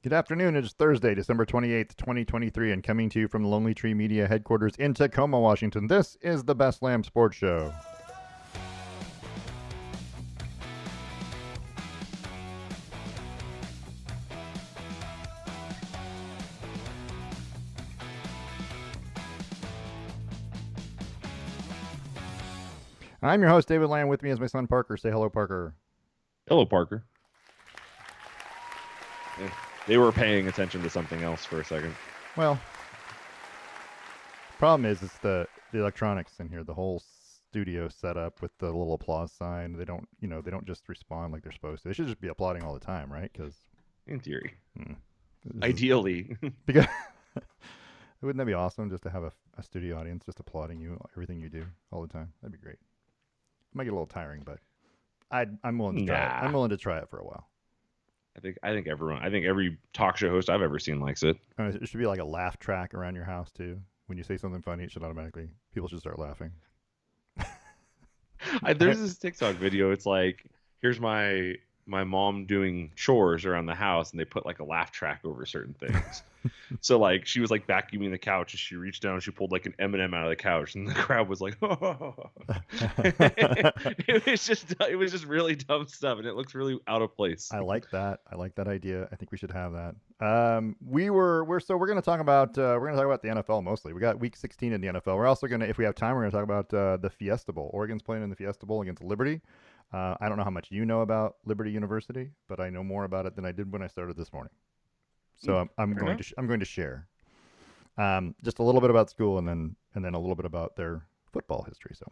Good afternoon. It's Thursday, December 28th, 2023, and coming to you from the Lonely Tree Media headquarters in Tacoma, Washington. This is the Best Lamm Sports Show. I'm your host, David Lamm. With me is my son, Parker. Say hello, Parker. Hello, Parker. They were paying attention to something else for a second. Well, problem is it's the electronics in here. The whole studio set up with the little applause sign. They don't just respond like they're supposed to. They should just be applauding all the time, right? Because In theory. hmm, Ideally. because wouldn't that be awesome just to have a studio audience just applauding you everything you do all the time? That'd be great. It might get a little tiring, but I'm willing to try it. I'm willing to try it for a while. I think every talk show host I've ever seen likes it. It should be like a laugh track around your house too. When you say something funny, it should people should start laughing. There's this TikTok video. It's like, here's my mom doing chores around the house, and they put like a laugh track over certain things. So like she was like vacuuming the couch, and she reached down and she pulled like an M&M out of the couch, and the crowd was like, oh. It was just really dumb stuff, and it looks really out of place. I like that. I like that idea. I think we should have that. We're going to talk about the NFL mostly. We got Week 16 in the NFL. We're also going to, if we have time, we're going to talk about the Fiesta Bowl. Oregon's playing in the Fiesta Bowl against Liberty. I don't know how much you know about Liberty University, but I know more about it than I did when I started this morning. So I'm going to share just a little bit about school and then a little bit about their football history. So,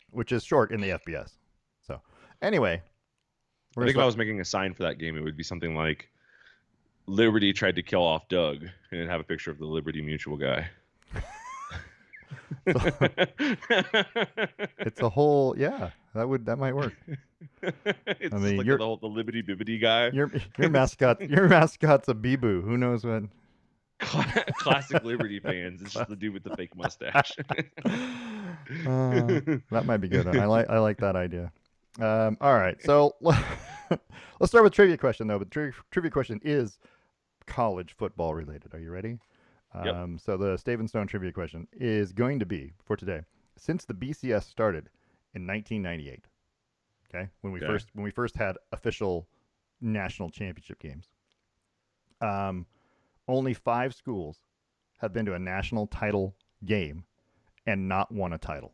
which is short in the FBS. So anyway, I think if I was making a sign for that game, it would be something like Liberty tried to kill off Doug, and it'd have a picture of the Liberty Mutual guy. It's a whole that might work. It's like the Liberty Bibbity guy. Your mascot's a Bibu. Who knows what? Classic Liberty fans. It's just the dude with the fake mustache. That might be good. I like that idea. All right, so let's start with trivia question though. But trivia question is college football related. Are you ready? Yep. So the Stave and Stone trivia question is going to be for today. Since the BCS started in 1998, okay, when we first had official national championship games, only 5 schools have been to a national title game and not won a title.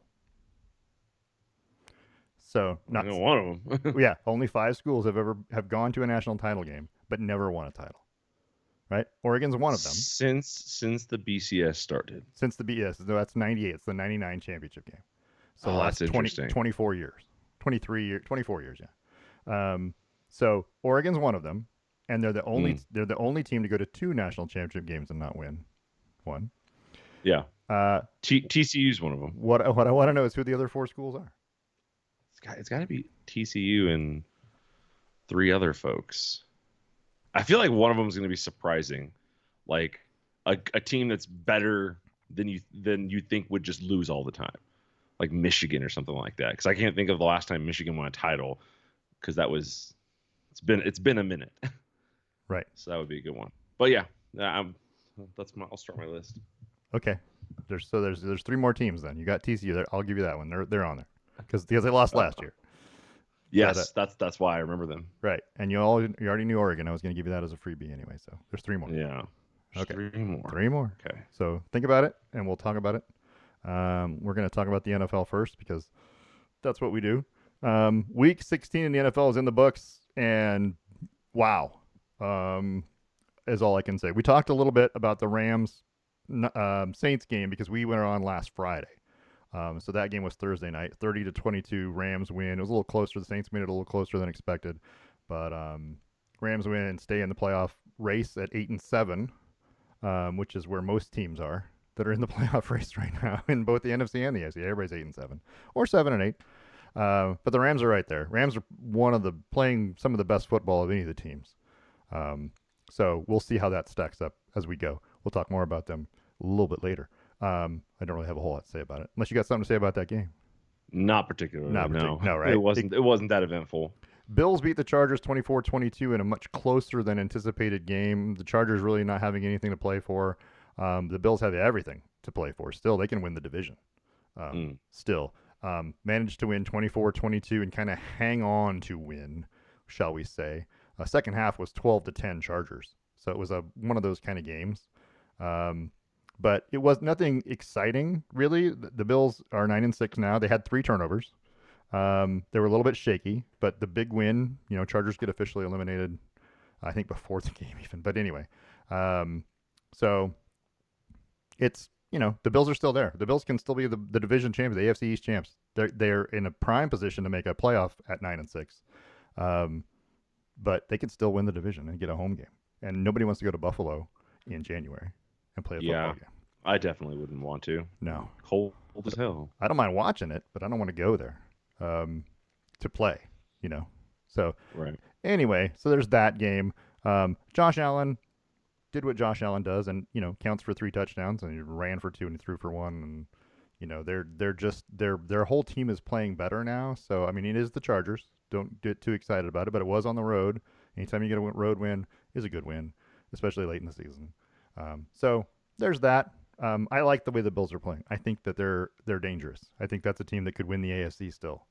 So not one of them. Yeah, only 5 schools have gone to a national title game but never won a title. Right? Oregon's one of them. Since the BCS started. Since the BCS, so that's 98. It's the 99 championship game. So that's interesting. 24 years. 24 years, yeah. So Oregon's one of them, and they're the only team to go to 2 national championship games and not win one. Yeah. TCU's one of them. What I want to know is who the other 4 schools are. It's got to be TCU and 3 other folks. I feel like one of them is going to be surprising, like a team that's better than you think would just lose all the time, like Michigan or something like that. Because I can't think of the last time Michigan won a title, because it's been a minute. Right. So that would be a good one. But yeah, I'll start my list. Okay. There's 3 more teams then. You got TCU there. I'll give you that one. They're on there because they lost last year. Yes, that's why I remember them. Right, and you already knew Oregon. I was going to give you that as a freebie anyway. So there's 3 more. Yeah. Okay. 3 more. 3 more. Okay. So think about it, and we'll talk about it. We're going to talk about the NFL first because that's what we do. Week 16 in the NFL is in the books, and wow, is all I can say. We talked a little bit about the Rams Saints game because we went on last Friday. So that game was Thursday night, 30-22 Rams win. It was a little closer. The Saints made it a little closer than expected, but Rams win and stay in the playoff race at 8-7, which is where most teams are that are in the playoff race right now in both the NFC and the AFC. Everybody's 8-7 or 7-8, but the Rams are right there. Rams are playing some of the best football of any of the teams. So we'll see how that stacks up as we go. We'll talk more about them a little bit later. I don't really have a whole lot to say about it, unless you got something to say about that game. Not particularly. No, right? It wasn't that eventful. Bills beat the Chargers 24-22 in a much closer than anticipated game. The Chargers really not having anything to play for. The Bills have everything to play for. Still, they can win the division. Still, managed to win 24-22 and kind of hang on to win, shall we say. Second half was 12-10 Chargers. So it was one of those kind of games. But it was nothing exciting, really. The Bills are 9-6 now. They had 3 turnovers. They were a little bit shaky, but the big win, Chargers get officially eliminated, I think before the game even. But anyway, so it's, the Bills are still there. The Bills can still be the division champions, the AFC East champs. They're in a prime position to make a playoff at 9-6. But they can still win the division and get a home game. And nobody wants to go to Buffalo in January and play a football game. I definitely wouldn't want to. No. Cold as hell. I don't mind watching it, but I don't want to go there to play, So right. Anyway, so there's that game. Josh Allen did what Josh Allen does, and counts for 3 touchdowns, and he ran for 2 and he threw for 1, and they're just their whole team is playing better now. So I mean, it is the Chargers. Don't get too excited about it, but it was on the road. Anytime you get a road win is a good win, especially late in the season. So there's that. I like the way the Bills are playing. I think that they're dangerous. I think that's a team that could win the AFC still.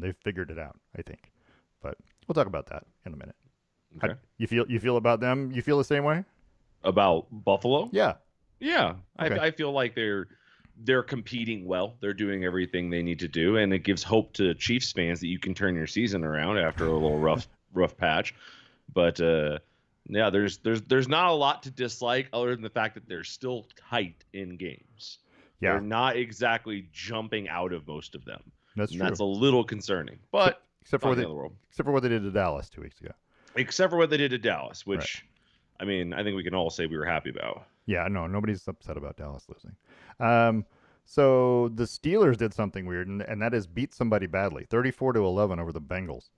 They've figured it out, I think. But we'll talk about that in a minute. Okay. You feel about them? You feel the same way? About Buffalo? Yeah. Yeah. Okay. I feel like they're competing well. They're doing everything they need to do, and it gives hope to Chiefs fans that you can turn your season around after a little rough patch. But yeah, there's not a lot to dislike other than the fact that they're still tight in games. Yeah. They're not exactly jumping out of most of them. That's true. That's a little concerning. But except for what they did to Dallas 2 weeks ago. Except for what they did to Dallas, which right. I mean, I think we can all say we were happy about. Yeah, no, nobody's upset about Dallas losing. So the Steelers did something weird, and that is beat somebody badly, 34-11 over the Bengals.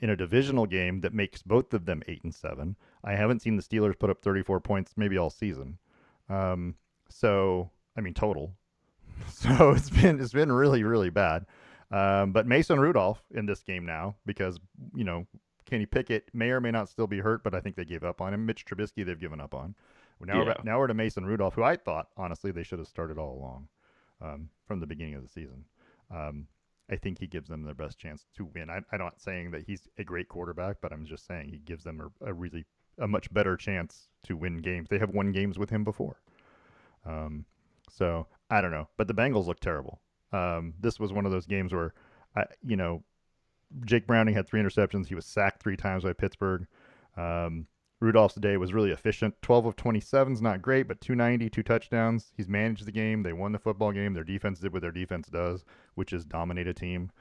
In a divisional game that makes both of them 8-7. I haven't seen the Steelers put up 34 points maybe all season. So I mean total. So it's been really, really bad. But Mason Rudolph in this game now because Kenny Pickett may or may not still be hurt, but I think they gave up on him. Mitch Trubisky they've given up on. Now we're to Mason Rudolph, who I thought honestly they should have started all along from the beginning of the season. I think he gives them their best chance to win. I'm not saying that he's a great quarterback, but I'm just saying he gives them a much better chance to win games. They have won games with him before. So I don't know, but the Bengals look terrible. This was one of those games where, Jake Browning had 3 interceptions. He was sacked 3 times by Pittsburgh. Rudolph's day was really efficient. 12 of 27 is not great, but 290, 2 touchdowns. He's managed the game. They won the football game. Their defense did what their defense does, which is dominate a team,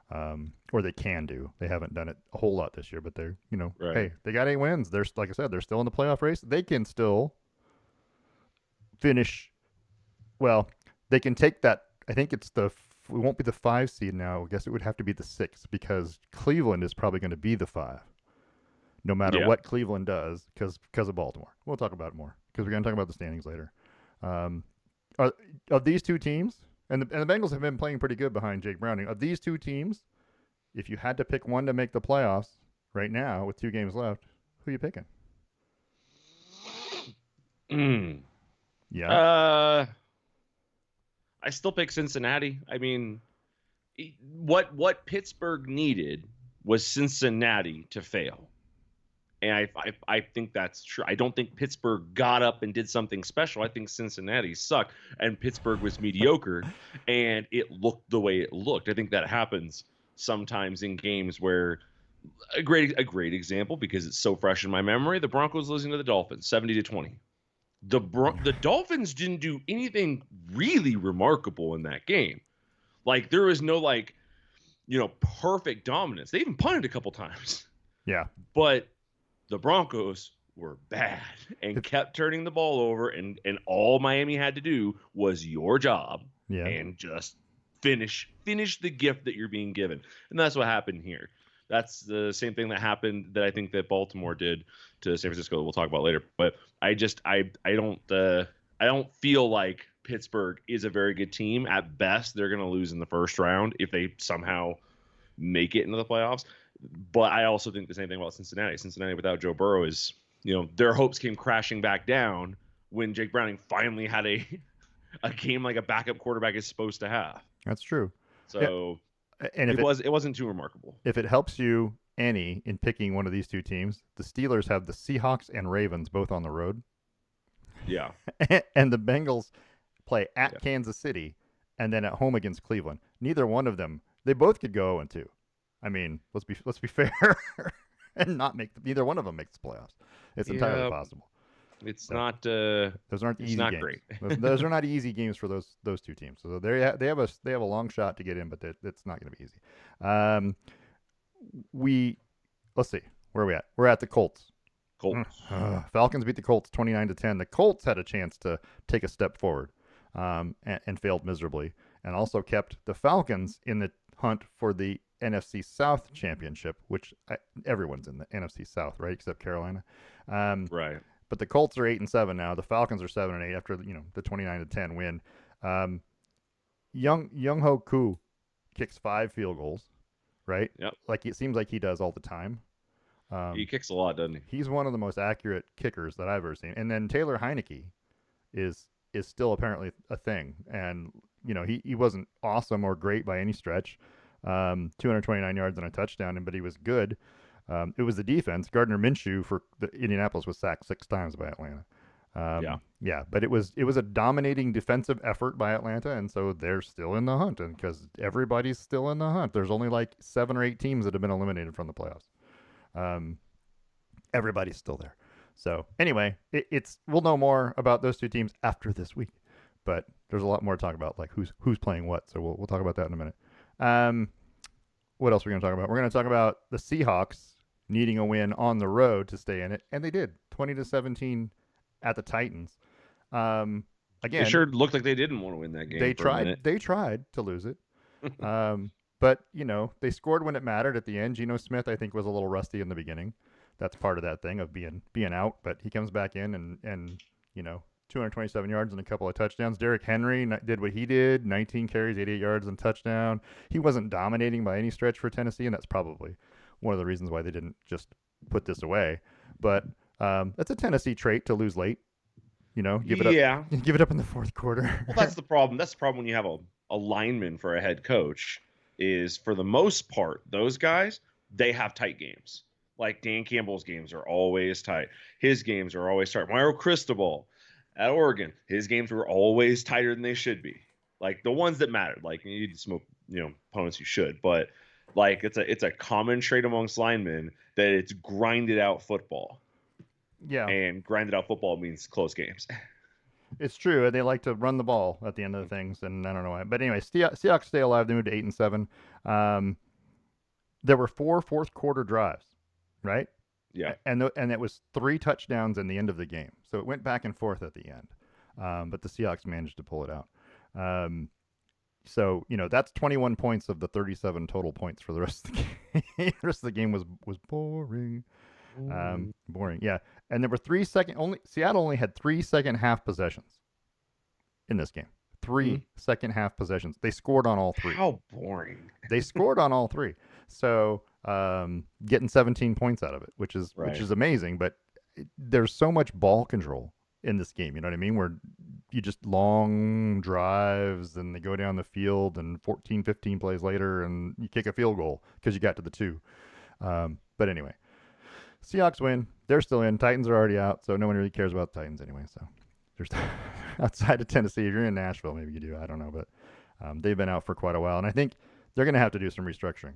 or they can do. They haven't done it a whole lot this year, but they're, right. Hey, they got 8 wins. They're, like I said, they're still in the playoff race. They can still finish. Well, they can take that. I think it won't be the 5 seed now. I guess it would have to be the 6 because Cleveland is probably going to be the 5. No matter what Cleveland does, because of Baltimore. We'll talk about it more because we're going to talk about the standings later. Of these 2 teams, and the Bengals have been playing pretty good behind Jake Browning. Of these 2 teams, if you had to pick one to make the playoffs right now with 2 games left, who are you picking? Yeah. I still pick Cincinnati. I mean, what Pittsburgh needed was Cincinnati to fail. And I think that's true. I don't think Pittsburgh got up and did something special. I think Cincinnati sucked and Pittsburgh was mediocre and it looked the way it looked. I think that happens sometimes in games where a great example, because it's so fresh in my memory, the Broncos losing to the Dolphins 70-20. The Dolphins didn't do anything really remarkable in that game. Like there was no perfect dominance. They even punted a couple times. Yeah. But the Broncos were bad and kept turning the ball over, and all Miami had to do was your job and just finish the gift that you're being given. And that's what happened here. That's the same thing that happened that I think that Baltimore did to San Francisco. We'll talk about later. But I don't feel like Pittsburgh is a very good team. At best, they're going to lose in the first round if they somehow make it into the playoffs. But I also think the same thing about Cincinnati. Cincinnati without Joe Burrow is, their hopes came crashing back down when Jake Browning finally had a game like a backup quarterback is supposed to have. That's true. Yeah, So and it wasn't too remarkable. if it helps you any in picking one of these two teams, the Steelers have the Seahawks and Ravens both on the road, Yeah. and the Bengals play at Yeah. Kansas City and then at home against Cleveland. Neither one of them, they both could go 0-2. I mean, let's be fair and not make neither one of them makes the playoffs. It's entirely possible. It's So, not. those aren't It's easy not games. great. those are not easy games for those two teams. So they have a long shot to get in, but it's not going to be easy. Um, we let's see where are we at. We're at the Colts. Colts. Falcons beat the Colts 29-10. The Colts had a chance to take a step forward, and failed miserably, and also kept the Falcons in the hunt for the NFC South championship, which everyone's in the NFC South, right, except Carolina. Right. But the Colts are 8-7 now. The Falcons are 7-8 after the 29-10 win. Young Ho Koo kicks 5 field goals, right? Yep. Like it seems like he does all the time. He kicks a lot, doesn't he? He's one of the most accurate kickers that I've ever seen. And then Taylor Heineke is still apparently a thing. And he wasn't awesome or great by any stretch. 229 yards and a touchdown, but he was good. It was the defense. Gardner Minshew for the Indianapolis was sacked 6 times by Atlanta. Yeah, but it was a dominating defensive effort by Atlanta, and so they're still in the hunt. And because everybody's still in the hunt, there's only like 7 or 8 teams that have been eliminated from the playoffs. Everybody's still there. So anyway, we'll know more about those two teams after this week, but there's a lot more to talk about, like who's playing what. So we'll talk about that in a minute. What else are we going to talk about? We're going to talk about the Seahawks needing a win on the road to stay in it, and they did 20-17 at the Titans. Again, it sure looked like they didn't want to win that game. They tried to lose it. But they scored when it mattered at the end. Geno Smith, I think, was a little rusty in the beginning. That's part of that thing of being out. But he comes back in and 227 yards and a couple of touchdowns. Derrick Henry did what he did: 19 carries, 88 yards and touchdown. He wasn't dominating by any stretch for Tennessee, and that's probably one of the reasons why they didn't just put this away. But that's a Tennessee trait to lose late. Give it up. Give it up in the fourth quarter. Well, that's the problem. That's the problem when you have a lineman for a head coach. Is for the most part, those guys, they have tight games. Like Dan Campbell's games are always tight. His games are always tight. Mario Cristobal at Oregon, his games were always tighter than they should be. Like the ones that mattered. Like you need to smoke, opponents you should. But like it's a common trait amongst linemen that it's grinded out football. Yeah. And grinded out football means close games. It's true. They like to run the ball at the end of the things, and I don't know why. But anyway, Seahawks stay alive. They moved to 8-7. There were 4 fourth quarter drives, right? Yeah. And it was 3 touchdowns in the end of the game. So it went back and forth at the end. But the Seahawks managed to pull it out. So that's 21 points of the 37 total points for the rest of the game. The rest of the game was boring. Boring, yeah. And there were Seattle only had 3 second half possessions in this game. 3 second half possessions. They scored on all 3. How boring. They scored on all 3. So getting 17 points out of it, which is amazing. But there's so much ball control in this game. You know what I mean? Where you just long drives and they go down the field and 14, 15 plays later and you kick a field goal because you got to the 2. But anyway. Seahawks win. They're still in. Titans are already out, so no one really cares about the Titans anyway. So there's outside of Tennessee. If you're in Nashville, maybe you do. I don't know, but they've been out for quite a while, and I think they're going to have to do some restructuring.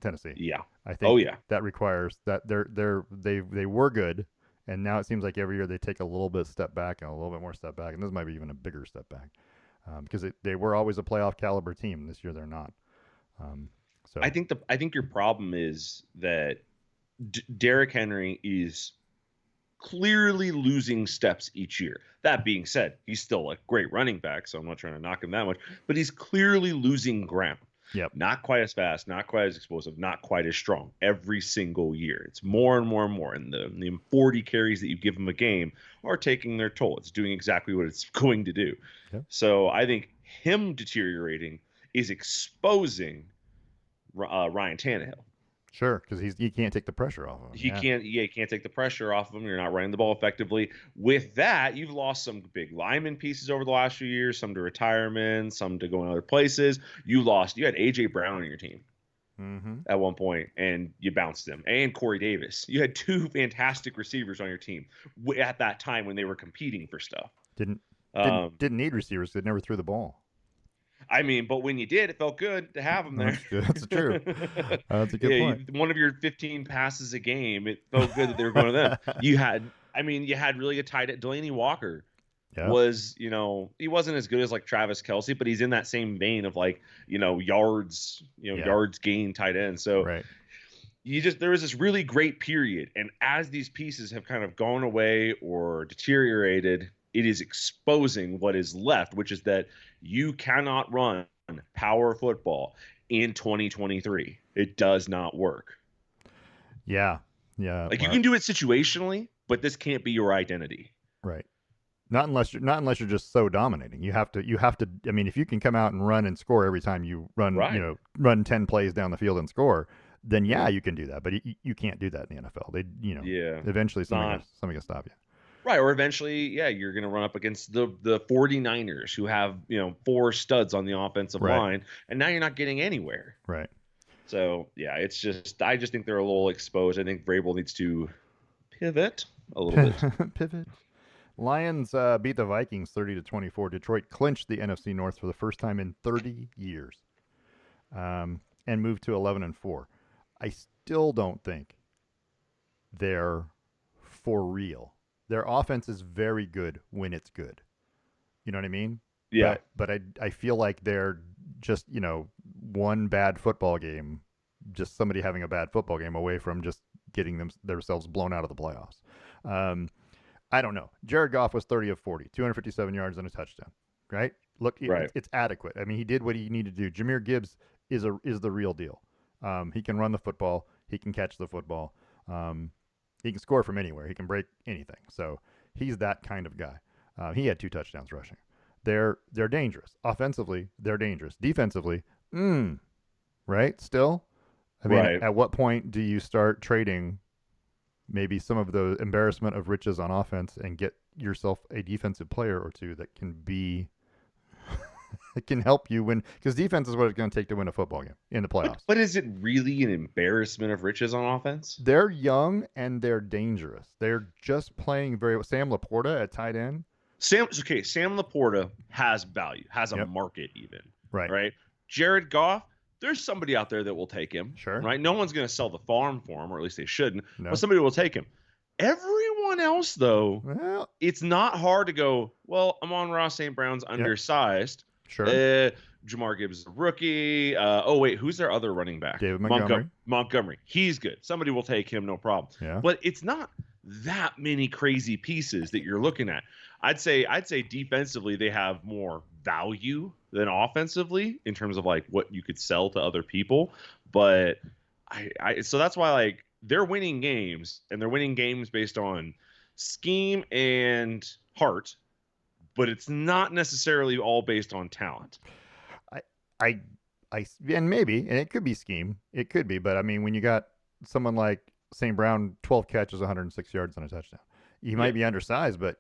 Tennessee. Yeah. I think. That requires that they were good, and now it seems like every year they take a little bit step back and a little bit more step back, and this might be even a bigger step back because they were always a playoff caliber team. This year they're not. So I think your problem is that Derrick Henry is clearly losing steps each year. That being said, he's still a great running back, so I'm not trying to knock him that much, but he's clearly losing ground. Yep. Not quite as fast, not quite as explosive, not quite as strong every single year. It's more and more and more. And the 40 carries that you give him a game are taking their toll. It's doing exactly what it's going to do. Yep. So I think him deteriorating is exposing Ryan Tannehill. Sure, because he can't take the pressure off of him. Yeah. He can't take the pressure off of him. You're not running the ball effectively. With that, you've lost some big lineman pieces over the last few years, some to retirement, some to going other places. You had AJ Brown on your team Mm-hmm. at one point, and you bounced him, and Corey Davis. You had two fantastic receivers on your team at that time when they were competing for stuff. Didn't didn't Um, didn't need receivers. They never threw the ball. I mean, but when you did, it felt good to have him No, there. that's good. That's true. That's a good Yeah, point. one of your 15 passes a game, it felt good that they were going to them. You had really a tight end. Delaney Walker Yep. was, he wasn't as good as like Travis Kelsey, but he's in that same vein of like, Yeah. yards gain tight end. So Right. there was this really great period, and as these pieces have kind of gone away or deteriorated, it is exposing what is left, which is that you cannot run power football in 2023. It does not work. Yeah. Yeah. Like, you Well, can do it situationally, but this can't be your identity. right. Not unless you're just so dominating. You have to. I mean, if you can come out and run and score every time you run, Right. run 10 plays down the field and score, then yeah, Mhm. you can do that. But you can't do that in the NFL. Yeah. Eventually Not something can stop you. right. Or eventually, yeah, you're going to run up against the 49ers, who have, four studs on the offensive Right. line, and now you're not getting anywhere. Right. So yeah, I just think they're a little exposed. I think Vrabel needs to pivot a little bit. Pivot. Lions beat the Vikings 30-24. Detroit clinched the NFC North for the first time in 30 years, and moved to 11-4. I still don't think they're for real. Their offense is very good when it's good. You know what I mean? Yeah. But I feel like they're just one bad football game, just somebody having a bad football game away from just getting themselves blown out of the playoffs. I don't know. Jared Goff was 30 of 40, 257 yards and a touchdown. Right? Look, Right. it's adequate. I mean, he did what he needed to do. Jameer Gibbs is the real deal. He can run the football. He can catch the football. He can score from anywhere. He can break anything. So he's that kind of guy. He had 2 touchdowns rushing. They're dangerous. Offensively, they're dangerous. Defensively, right? Still, I mean, Right. at what point do you start trading maybe some of the embarrassment of riches on offense and get yourself a defensive player or two that can be it can help you win, because defense is what it's going to take to win a football game in the playoffs. But is it really an embarrassment of riches on offense? They're young and they're dangerous. They're just playing very well. Sam Laporta at tight end. Sam Laporta has value, has a Yep. market even. Right. Right. Jared Goff, there's somebody out there that will take him. Sure. Right. No one's going to sell the farm for him, or at least they shouldn't. No. But somebody will take him. Everyone else, though, Well, it's not hard to go, well, Amon-Ra St. Brown's undersized. sure. Jamar Gibbs is a rookie. Wait, who's their other running back? David Montgomery. Montgomery. He's good. Somebody will take him, no problem. Yeah. But it's not that many crazy pieces that you're looking at. I'd say defensively they have more value than offensively in terms of like what you could sell to other people. But so that's why, like, they're winning games, and they're winning games based on scheme and heart, but it's not necessarily all based on talent. I, and maybe, and it could be scheme. It could be, but I mean, when you got someone like St. Brown, 12 catches, 106 yards, and a touchdown, he might be undersized, but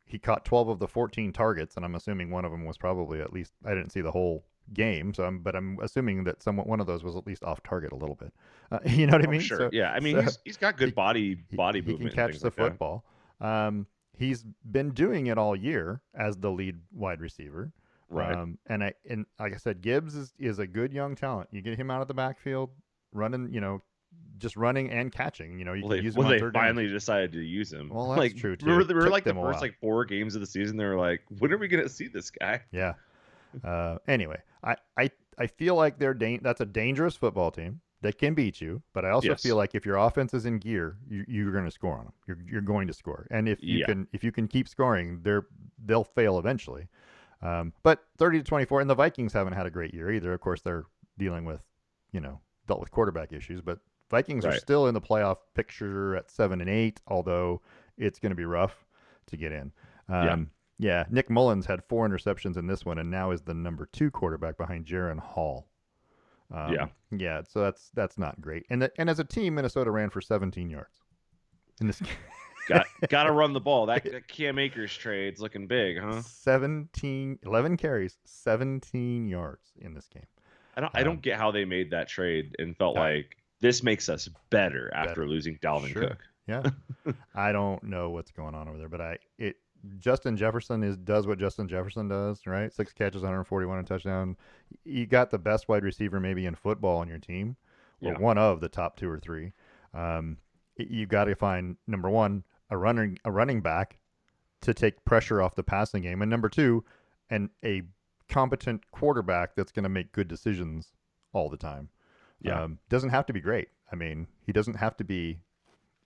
he caught 12 of the 14 targets, and I'm assuming one of them was probably, at least, I didn't see the whole game, so I'm assuming that one of those was at least off target a little bit. You know what I mean? Sure. So, yeah. I mean, he's got good body movement. He can catch the football. He's been doing it all year as the lead wide receiver. Right. And like I said, Gibbs is a good young talent. You get him out of the backfield, running, just running and catching. You can use him on third down. Finally decided to use him. Well, that's true too. Remember like the them a first while. 4 games of the season, they were like, when are we going to see this guy? Yeah. Anyway, I feel like that's a dangerous football team that can beat you, but I also Yes. feel like if your offense is in gear, you're going to score on them. You're going to score, and if you can keep scoring, they'll fail eventually. But 30-24, and the Vikings haven't had a great year either. Of course, they're dealing with, dealt with quarterback issues, but Vikings are still in the playoff picture at 7-8, although it's going to be rough to get in. Yeah, Nick Mullins had 4 interceptions in this one, and now is the number 2 quarterback behind Jaron Hall. Yeah. Yeah, so that's not great. And as a team, Minnesota ran for 17 yards in this game. Got to run the ball. That Cam Akers trade's looking big, huh? 11 carries, 17 yards in this game. I don't get how they made that trade and felt I, like this makes us better after better. losing Dalvin Sure. Cook. Yeah. I don't know what's going on over there, but Justin Jefferson does what Justin Jefferson does, right? 6 catches, 141 and touchdown. You got the best wide receiver maybe in football on your team, or Yeah. one of the top 2 or 3. You got to find number 1 a running back to take pressure off the passing game, and number 2, and a competent quarterback that's going to make good decisions all the time. Yeah. Doesn't have to be great. I mean, he doesn't have to be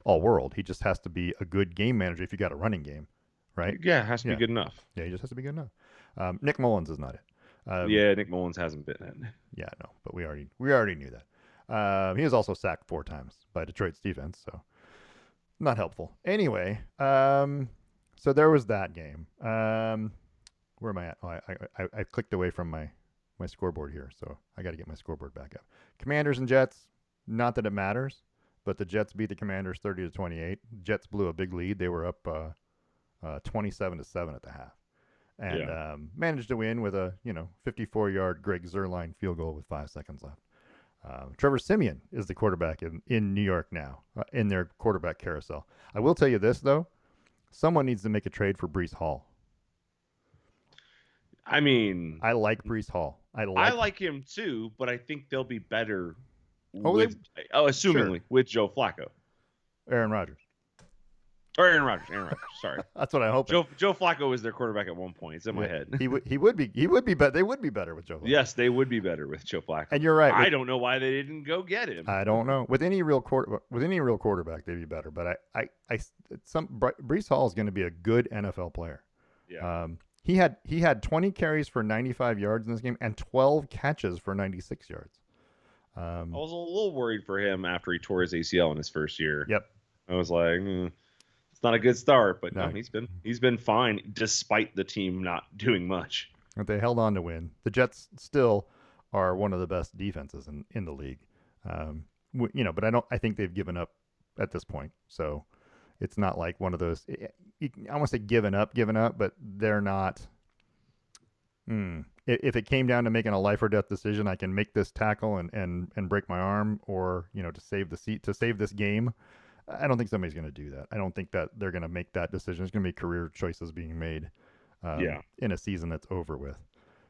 all world. He just has to be a good game manager if you got a running game, right? Yeah, it has to be Yeah, good enough. yeah, he just has to be good enough. Nick Mullins is not it. Yeah, Nick Mullins hasn't been in. Yeah, no, but we already knew that. He was also sacked 4 times by Detroit's defense, so not helpful. Anyway, so there was that game. Where am I at? Oh, I clicked away from my scoreboard here, so I got to get my scoreboard back up. Commanders and Jets. Not that it matters, but the Jets beat the Commanders 30-28. Jets blew a big lead. They were up 27-7 at the half, and managed to win with a 54-yard Greg Zuerlein field goal with 5 seconds left. Trevor Siemian is the quarterback in New York now, in their quarterback carousel. I will tell you this, though. Someone needs to make a trade for Breece Hall. I mean, I like Breece Hall. I like him too, but I think they'll be better assumingly with Joe Flacco. Aaron Rodgers. Or Aaron Rodgers. Sorry, that's what I hope. Joe Flacco was their quarterback at one point. It's in my head. He would be better. They would be better with Joe Flacco. Yes, they would be better with Joe Flacco. And you're right. I don't know why they didn't go get him. I don't know. With any real quarterback, they'd be better. But Breece Hall is going to be a good NFL player. Yeah. He had 20 carries for 95 yards in this game and 12 catches for 96 yards. I was a little worried for him after he tore his ACL in his first year. Yep. I was like, it's not a good start, but no, he's been fine despite the team not doing much. But they held on to win. The Jets still are one of the best defenses in the league. But I think they've given up at this point. So it's not like one of those. I won't say given up, but they're not. If it came down to making a life or death decision, I can make this tackle and break my arm, or to save this game. I don't think somebody's going to do that. I don't think that they're going to make that decision. There's going to be career choices being made in a season that's over with.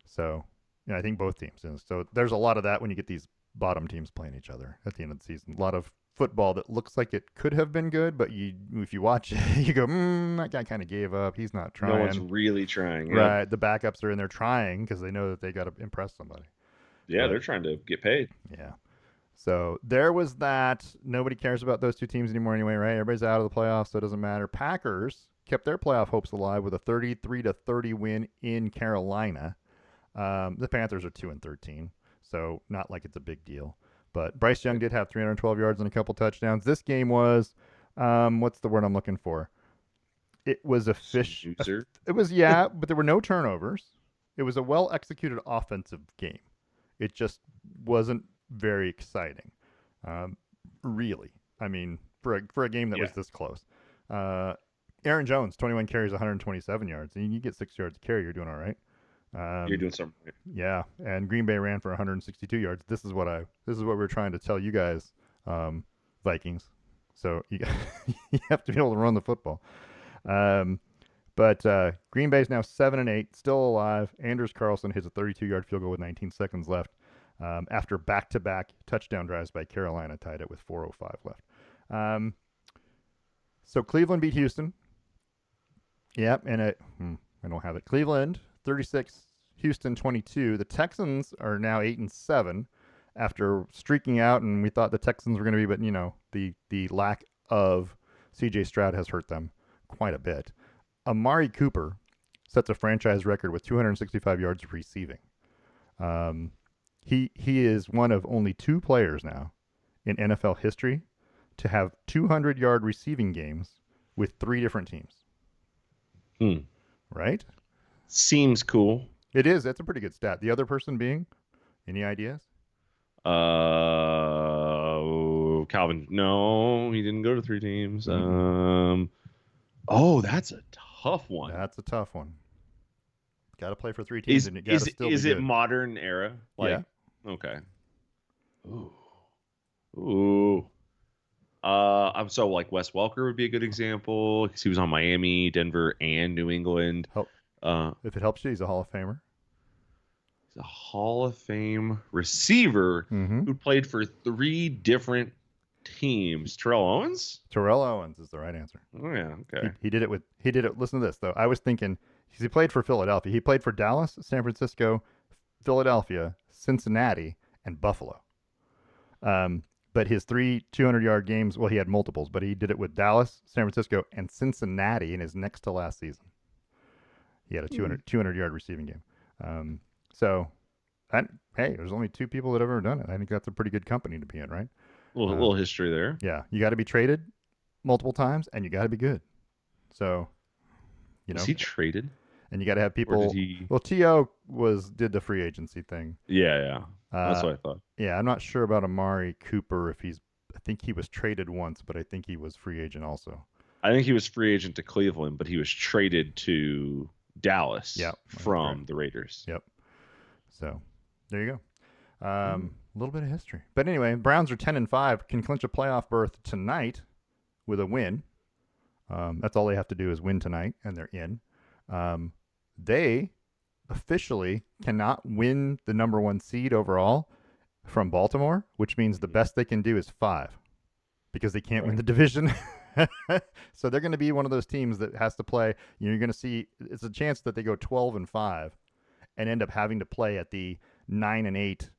So I think both teams. And so there's a lot of that when you get these bottom teams playing each other at the end of the season. A lot of football that looks like it could have been good, but if you watch it, you go, that guy kind of gave up. He's not trying. No one's really trying. Right. The backups are in there trying because they know that they got to impress somebody. Yeah, they're trying to get paid. Yeah. So there was that. Nobody cares about those two teams anymore anyway, right? Everybody's out of the playoffs, so it doesn't matter. Packers kept their playoff hopes alive with a 33-30 win in Carolina. The Panthers are 2-13, so not like it's a big deal. But Bryce Young did have 312 yards and a couple touchdowns. This game was, what's the word I'm looking for? It was It was, but there were no turnovers. It was a well-executed offensive game. It just wasn't very exciting, really. I mean, for a game that was this close. Aaron Jones, 21 carries, 127 yards. And you get 6 yards to carry, you're doing all right. You're doing something right. Yeah, and Green Bay ran for 162 yards. This is what we're trying to tell you guys, Vikings. So you have to be able to run the football. But Green Bay's now 7-8, still alive. Anders Carlson hits a 32-yard field goal with 19 seconds left. After back-to-back touchdown drives by Carolina, tied it with 4:05 left. So Cleveland beat Houston. Yep, and I don't have it. Cleveland 36, Houston 22. The Texans are now 8-7 after streaking out, and we thought the Texans were going to be, but the lack of C.J. Stroud has hurt them quite a bit. Amari Cooper sets a franchise record with 265 yards receiving. He is one of only 2 players now in NFL history to have 200-yard receiving games with 3 different teams. Right? Seems cool. It is. That's a pretty good stat. The other person being, any ideas? Calvin. No, he didn't go to 3 teams. Mm-mm. Oh, that's a tough one. That's a tough one. Got to play for 3 teams, Is and you got to is still be is it good. modern era? Yeah. Like, okay. Ooh. Ooh. I'm so like Wes Welker would be a good example because he was on Miami, Denver, and New England. Help. Uh, If it helps you, he's a Hall of Famer. he's a Hall of Fame receiver Mm-hmm. who played for 3 different teams. Terrell Owens? Terrell Owens is the right answer. Oh yeah, okay. He did it with he did it. Listen to this though. I was thinking because he played for Philadelphia. He played for Dallas, San Francisco, Philadelphia, Cincinnati, and Buffalo. Um, but his 200-yard games, well, he had multiples, but he did it with Dallas, San Francisco, and Cincinnati in his next to last season. He had a 200-yard receiving game. So, hey, there's only 2 people that have ever done it. I think that's a pretty good company to be in, right? Little history there. Yeah, you got to be traded multiple times, and you got to be good. So, Was he traded? and you got to have Or people. did he? Well, To did the free agency thing. Yeah. That's Uh, what I thought. yeah, I'm not sure about Amari Cooper if he's. I think he was traded once, but I think he was free agent also. I think he was free agent to Cleveland, but he was traded to Dallas from the Raiders. Yep. So there you go. A little bit of history, but anyway, Browns are 10-5, can clinch a playoff berth tonight with a win. That's all they have to do is win tonight, and they're in. They officially cannot win the number 1 seed overall from Baltimore, which means the best they can do is 5 because they can't win the division. So they're going to be one of those teams that has to play. You're going to see it's a chance that they go 12-5 and end up having to play at the 9-8,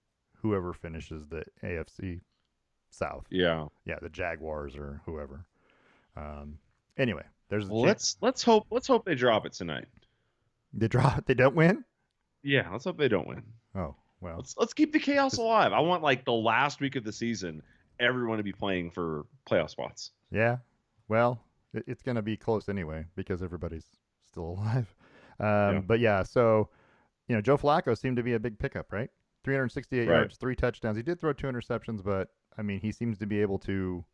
whoever finishes the AFC South. Yeah. Yeah, the Jaguars or whoever. Anyway, there's a chance. Let's hope they drop it tonight. They drop. They don't win. Yeah, let's hope they don't win. Oh well. Let's keep the chaos alive. I want like the last week of the season, everyone to be playing for playoff spots. Yeah. Well, it's going to be close anyway because everybody's still alive. But yeah, so Joe Flacco seemed to be a big pickup, right? 368 yards, 3 touchdowns. He did throw 2 interceptions, but I mean, he seems to be able to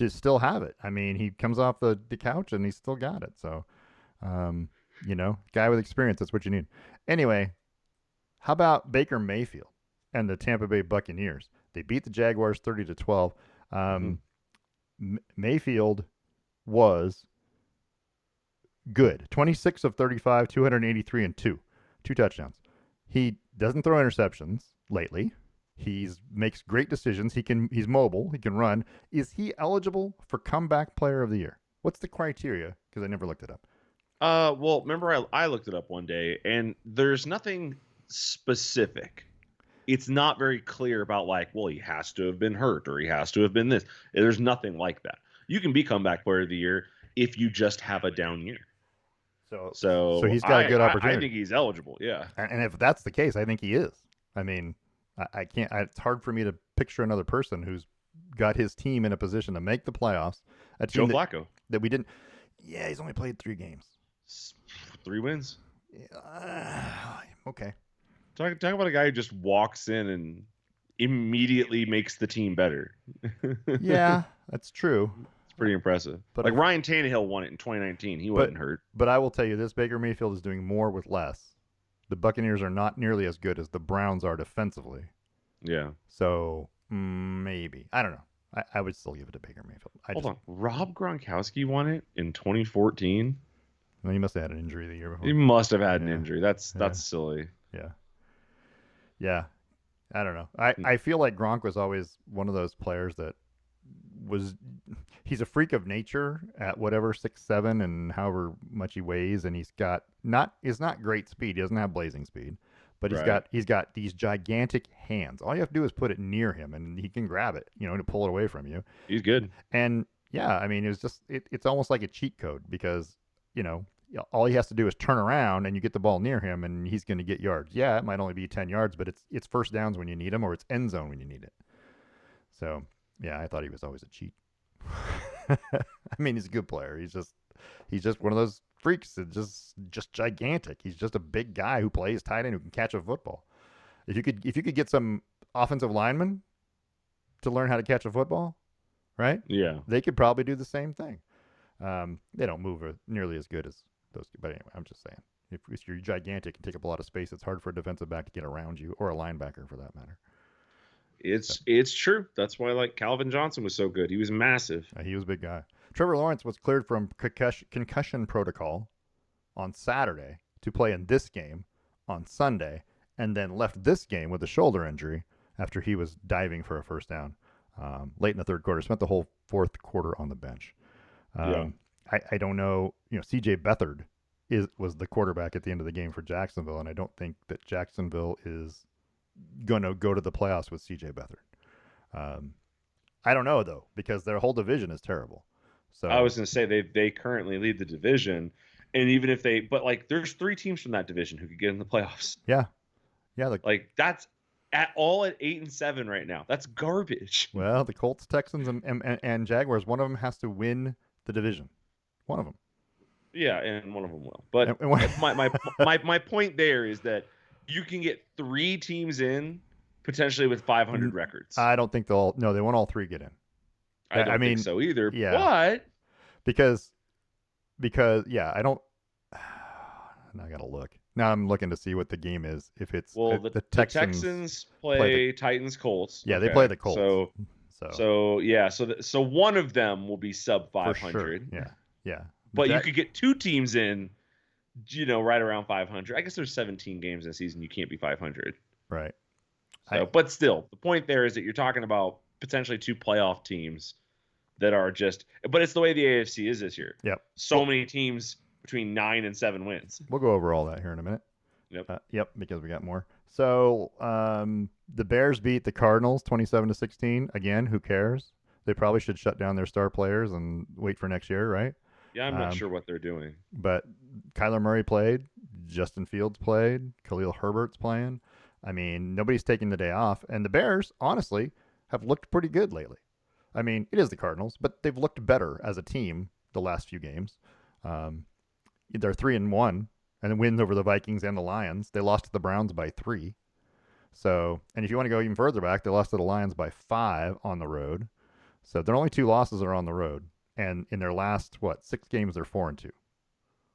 still have it. I mean, he comes off the couch and he's still got it. So, guy with experience, that's what you need. Anyway, how about Baker Mayfield and the Tampa Bay Buccaneers? They beat the Jaguars 30-12. Mayfield was good. 26 of 35, 283 and 2 touchdowns. He doesn't throw interceptions lately. He makes great decisions. He's mobile. He can run. Is he eligible for comeback player of the year? What's the criteria? Because I never looked it up. Well, remember I looked it up one day, and there's nothing specific. It's not very clear about like, well, he has to have been hurt or he has to have been this. There's nothing like that. You can be comeback player of the year if you just have a down year. So he's got a good opportunity. I think he's eligible. Yeah. And if that's the case, I think he is. I mean, I can't. It's hard for me to picture another person who's got his team in a position to make the playoffs. Joe Flacco. That we didn't. Yeah, he's only played 3 games. 3 wins. Okay. Talk about a guy who just walks in and immediately makes the team better. Yeah, that's true. It's pretty impressive. But like Ryan Tannehill won it in 2019. He wasn't hurt. But I will tell you this, Baker Mayfield is doing more with less. The Buccaneers are not nearly as good as the Browns are defensively. Yeah. So maybe. I don't know. I would still give it to Baker Mayfield. Hold on. Rob Gronkowski won it in 2014? Well, he must have had an injury the year before. He must have had an injury. That's silly. Yeah. Yeah. I don't know. I feel like Gronk was always one of those players that he's a freak of nature at whatever 6'7" and however much he weighs, and he's not great speed. He doesn't have blazing speed, but he's got these gigantic hands. All you have to do is put it near him and he can grab it, to pull it away from you. He's good. And yeah, I mean, it's almost like a cheat code because, all he has to do is turn around and you get the ball near him and he's going to get yards. Yeah, it might only be 10 yards, but it's first downs when you need them or it's end zone when you need it. So, yeah, I thought he was always a cheat. I mean, he's a good player. He's just one of those freaks. It's just gigantic. He's just a big guy who plays tight end who can catch a football. If you could get some offensive linemen to learn how to catch a football, right? Yeah. They could probably do the same thing. They don't move nearly as good as those. But anyway, I'm just saying. If you're gigantic and take up a lot of space, it's hard for a defensive back to get around you, or a linebacker for that matter. So, It's true. That's why like Calvin Johnson was so good. He was massive. he was a big guy. Trevor Lawrence was cleared from concussion protocol on Saturday to play in this game on Sunday, and then left this game with a shoulder injury after he was diving for a first down late in the third quarter. Spent the whole fourth quarter on the bench. Yeah. I don't know. C.J. Beathard was the quarterback at the end of the game for Jacksonville, and I don't think that Jacksonville is going to go to the playoffs with C.J. Beathard. I don't know though, because their whole division is terrible. So I was going to say they currently lead the division, and even if but like there's 3 teams from that division who could get in the playoffs. yeah. Like that's at 8-7 right now. That's garbage. Well, the Colts, Texans, and Jaguars. One of them has to win the division. One of them. Yeah, and one of them will. But my point there is that you can get 3 teams in potentially with 500 records. I don't think they'll. No, they won't all 3 get in. I don't think so either. Yeah. But because yeah, I don't. Now I gotta look. Now I'm looking to see what the game is. If it's the Texans play Titans Colts. Yeah, they play the Colts. So one of them will be sub 500. Sure. Yeah. But you could get 2 teams in, right around 500. I guess there's 17 games in a season. You can't be 500. Right. But still, the point there is that you're talking about potentially 2 playoff teams that are just. But it's the way the AFC is this year. Yep. So many teams between 9 and 7 wins. We'll go over all that here in a minute. Yep. Because we got more. So the Bears beat the Cardinals 27-16. Again, who cares? They probably should shut down their star players and wait for next year, right? Yeah, I'm not sure what they're doing. But Kyler Murray played. Justin Fields played. Khalil Herbert's playing. I mean, nobody's taking the day off. And the Bears, honestly, have looked pretty good lately. I mean, it is the Cardinals, but they've looked better as a team the last few games. They're 3-1, and then wins over the Vikings and the Lions. They lost to the Browns by 3. So, and if you want to go even further back, they lost to the Lions by 5 on the road. So their only 2 losses are on the road. And in their last, 6 games, they're 4-2.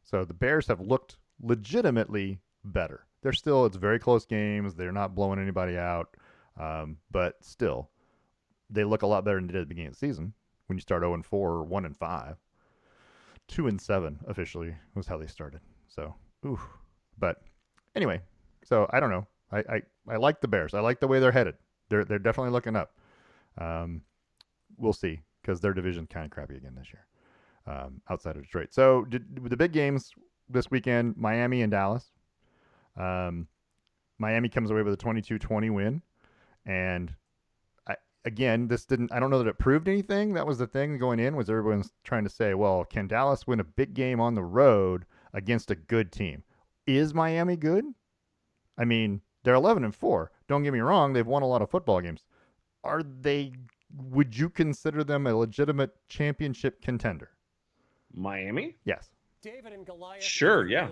So the Bears have looked legitimately better. It's very close games. They're not blowing anybody out. But still, they look a lot better than they did at the beginning of the season when you start 0-4 or 1-5. 2-7 officially was how they started. So, But anyway, so I don't know. I like the Bears. I like the way they're headed. They're definitely looking up. We'll see, because their division's kind of crappy again this year, outside of Detroit. So the big games this weekend, Miami and Dallas. Miami comes away with a 22-20 win. And I don't know that it proved anything. That was the thing going in, was everyone's trying to say, well, can Dallas win a big game on the road against a good team? Is Miami good? I mean, they're 11-4. Don't get me wrong. They've won a lot of football games. Would you consider them a legitimate championship contender? Miami? Yes. Sure, yeah.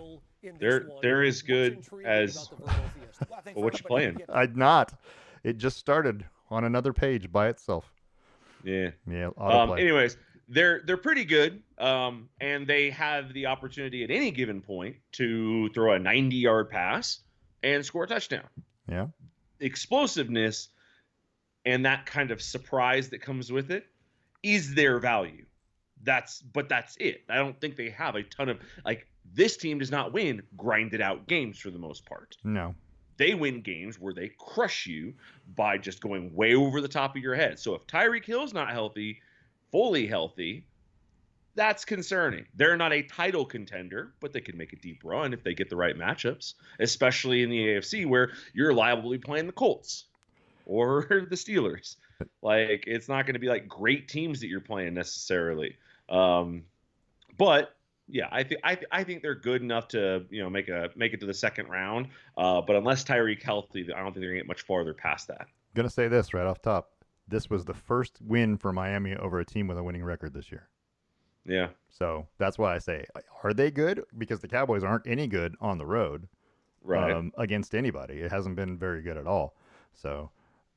They're as good as what you playing. I'd not. It just started on another page by itself. Yeah. Autoplay. Anyways, they're pretty good, and they have the opportunity at any given point to throw a 90-yard pass and score a touchdown. Yeah. Explosiveness and that kind of surprise that comes with it is their value. That's it. I don't think they have a ton of this team does not win grinded out games for the most part. No. They win games where they crush you by just going way over the top of your head. So if Tyreek Hill's not fully healthy, that's concerning. They're not a title contender, but they can make a deep run if they get the right matchups, especially in the AFC where you're liable to be playing the Colts or the Steelers. It's not going to be great teams that you're playing necessarily. But yeah, I think they're good enough to make it to the second round. But unless Tyreek healthy, I don't think they're gonna get much farther past that. Gonna say this right off top. This was the first win for Miami over a team with a winning record this year. Yeah. So that's why I say, are they good? Because the Cowboys aren't any good on the road, Right. against anybody. It hasn't been very good at all. So,